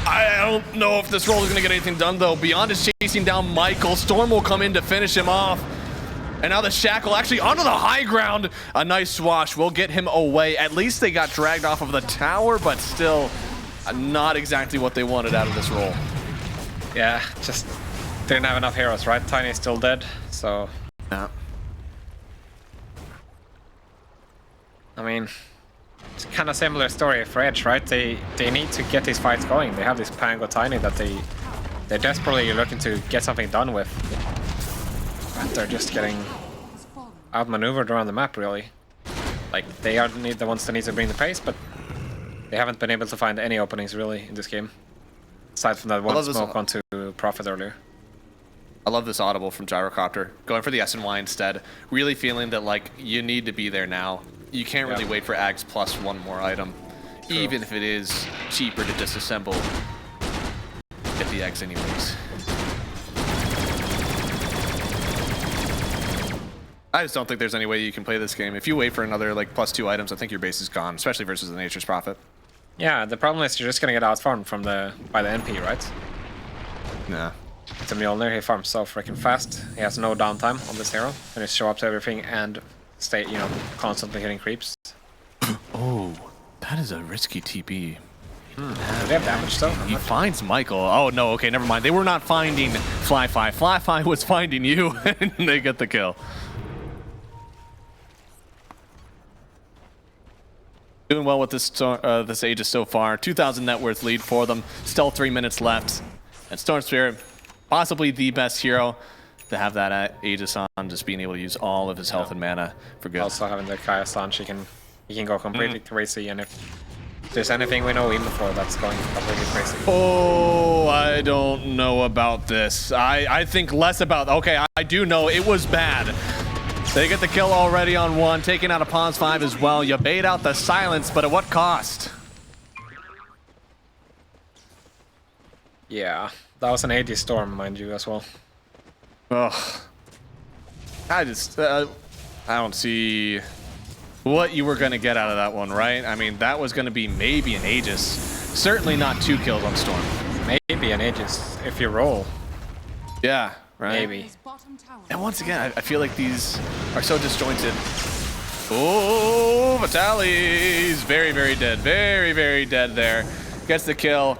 I don't know if this roll is gonna get anything done though. Beyond is chasing down Michael. Storm will come in to finish him off. And now the Shackle actually onto the high ground. A nice swash will get him away. At least they got dragged off of the tower, but still not exactly what they wanted out of this roll. Yeah, just didn't have enough heroes, right? Tiny's still dead, so... Yeah. I mean, it's kind of similar story for Edge, right? They need to get these fights going. They have this Pango Tiny that they're desperately looking to get something done with. But they're just getting outmaneuvered around the map, really. Like, they are the ones that need to bring the pace, but they haven't been able to find any openings, really, in this game. Aside from that one smoke onto Prophet earlier. I love this audible from Gyrocopter. Going for the S&Y instead. Really feeling that, like, you need to be there now. You can't really wait for Ags plus one more item. True. Even if it is cheaper to disassemble. Get the eggs anyways. I just don't think there's any way you can play this game. If you wait for another, like, +2 items, I think your base is gone, especially versus the Nature's Prophet. Yeah, the problem is you're just gonna get outfarmed from by the NP, right? Nah. It's a Mjolnir, he farms so freaking fast. He has no downtime on this hero. And he show up to everything and stay, you know, constantly hitting creeps. Oh, that is a risky TP. Do they have damage though? He finds Michael. Oh no, okay, never mind. They were not finding Fly-Fi. Fly-Fi was finding you, and they get the kill. Doing well with this Aegis so far. 2,000 net worth lead for them. Still 3 minutes left. And Storm Spirit, possibly the best hero to have that Aegis on, just being able to use all of his health and mana for good. Also having the Kaya Sanch, he can go completely crazy, and if there's anything we know him for, that's going completely crazy. Oh, I don't know about this. I think less about... Okay, I do know it was bad. They get the kill already on one, taking out a Pawns 5 as well. You bait out the silence, but at what cost? Yeah, that was an AD Storm, mind you, as well. Ugh. I don't see what you were going to get out of that one, right? I mean, that was going to be maybe an Aegis. Certainly not 2 kills on Storm. Maybe an Aegis, if you roll. Yeah, right? Maybe. And once again, I feel like these are so disjointed. Oh, Vitaly's very, very dead. Very, very dead there. Gets the kill.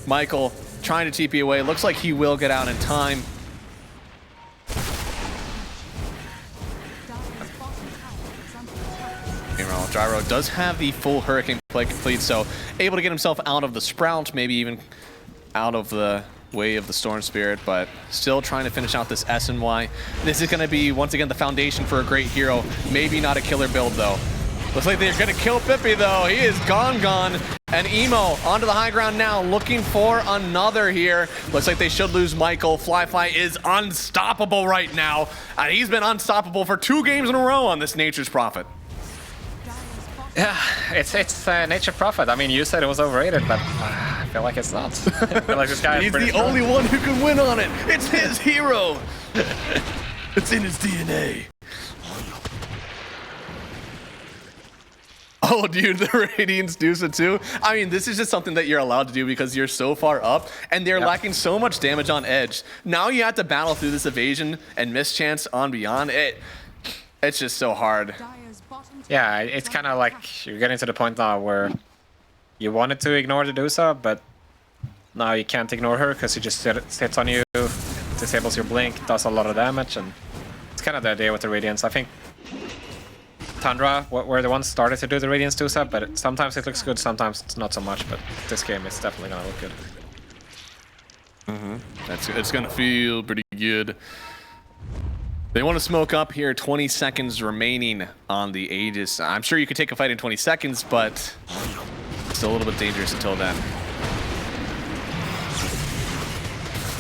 Michael trying to TP away. Looks like he will get out in time. Gyro does have the full Hurricane play complete, so able to get himself out of the Sprout, maybe even out of the way of the Storm Spirit, but still trying to finish out this S&Y. This is going to be, once again, the foundation for a great hero. Maybe not a killer build, though. Looks like they're going to kill Pippi, though. He is gone. And Emo onto the high ground now, looking for another here. Looks like they should lose Michael. Fly-Fly is unstoppable right now. And he's been unstoppable for 2 games in a row on this Nature's Prophet. Yeah, it's Nature Prophet. I mean, you said it was overrated, but I feel like it's not. I feel like this guy He's the only one who can win on it. It's his hero. It's in his DNA. Oh, dude, the Radiance Dusa too. I mean, this is just something that you're allowed to do because you're so far up, and they're lacking so much damage on Edge. Now you have to battle through this evasion and mischance on Beyond. It's just so hard. Yeah, it's kind of like you're getting to the point now where you wanted to ignore the Dusa, but now you can't ignore her because she just sits on you, disables your blink, does a lot of damage, and it's kind of the idea with the Radiance. I think Tundra were the ones started to do the Radiance Dusa, but sometimes it looks good, sometimes it's not so much, but this game is definitely gonna look good. It's gonna feel pretty good. They want to smoke up here, 20 seconds remaining on the Aegis. I'm sure you could take a fight in 20 seconds, but still a little bit dangerous until then.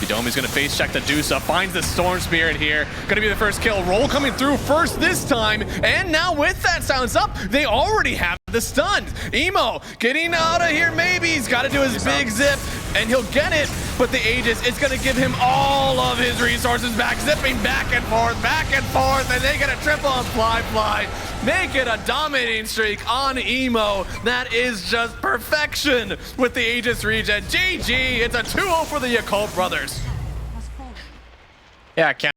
Idomi's going to face check the Dusa, finds the Storm Spirit here. Going to be the first kill. Roll coming through first this time, and now with that silence up, they already have the stun. Emo getting out of here, maybe. He's got to do his big zip, and he'll get it. But the Aegis is going to give him all of his resources back, zipping back and forth, and they get a triple on Fly-Fly. Make it a dominating streak on Emo. That is just perfection with the Aegis regen. GG, it's a 2-0 for the Yakult brothers. Yeah, can't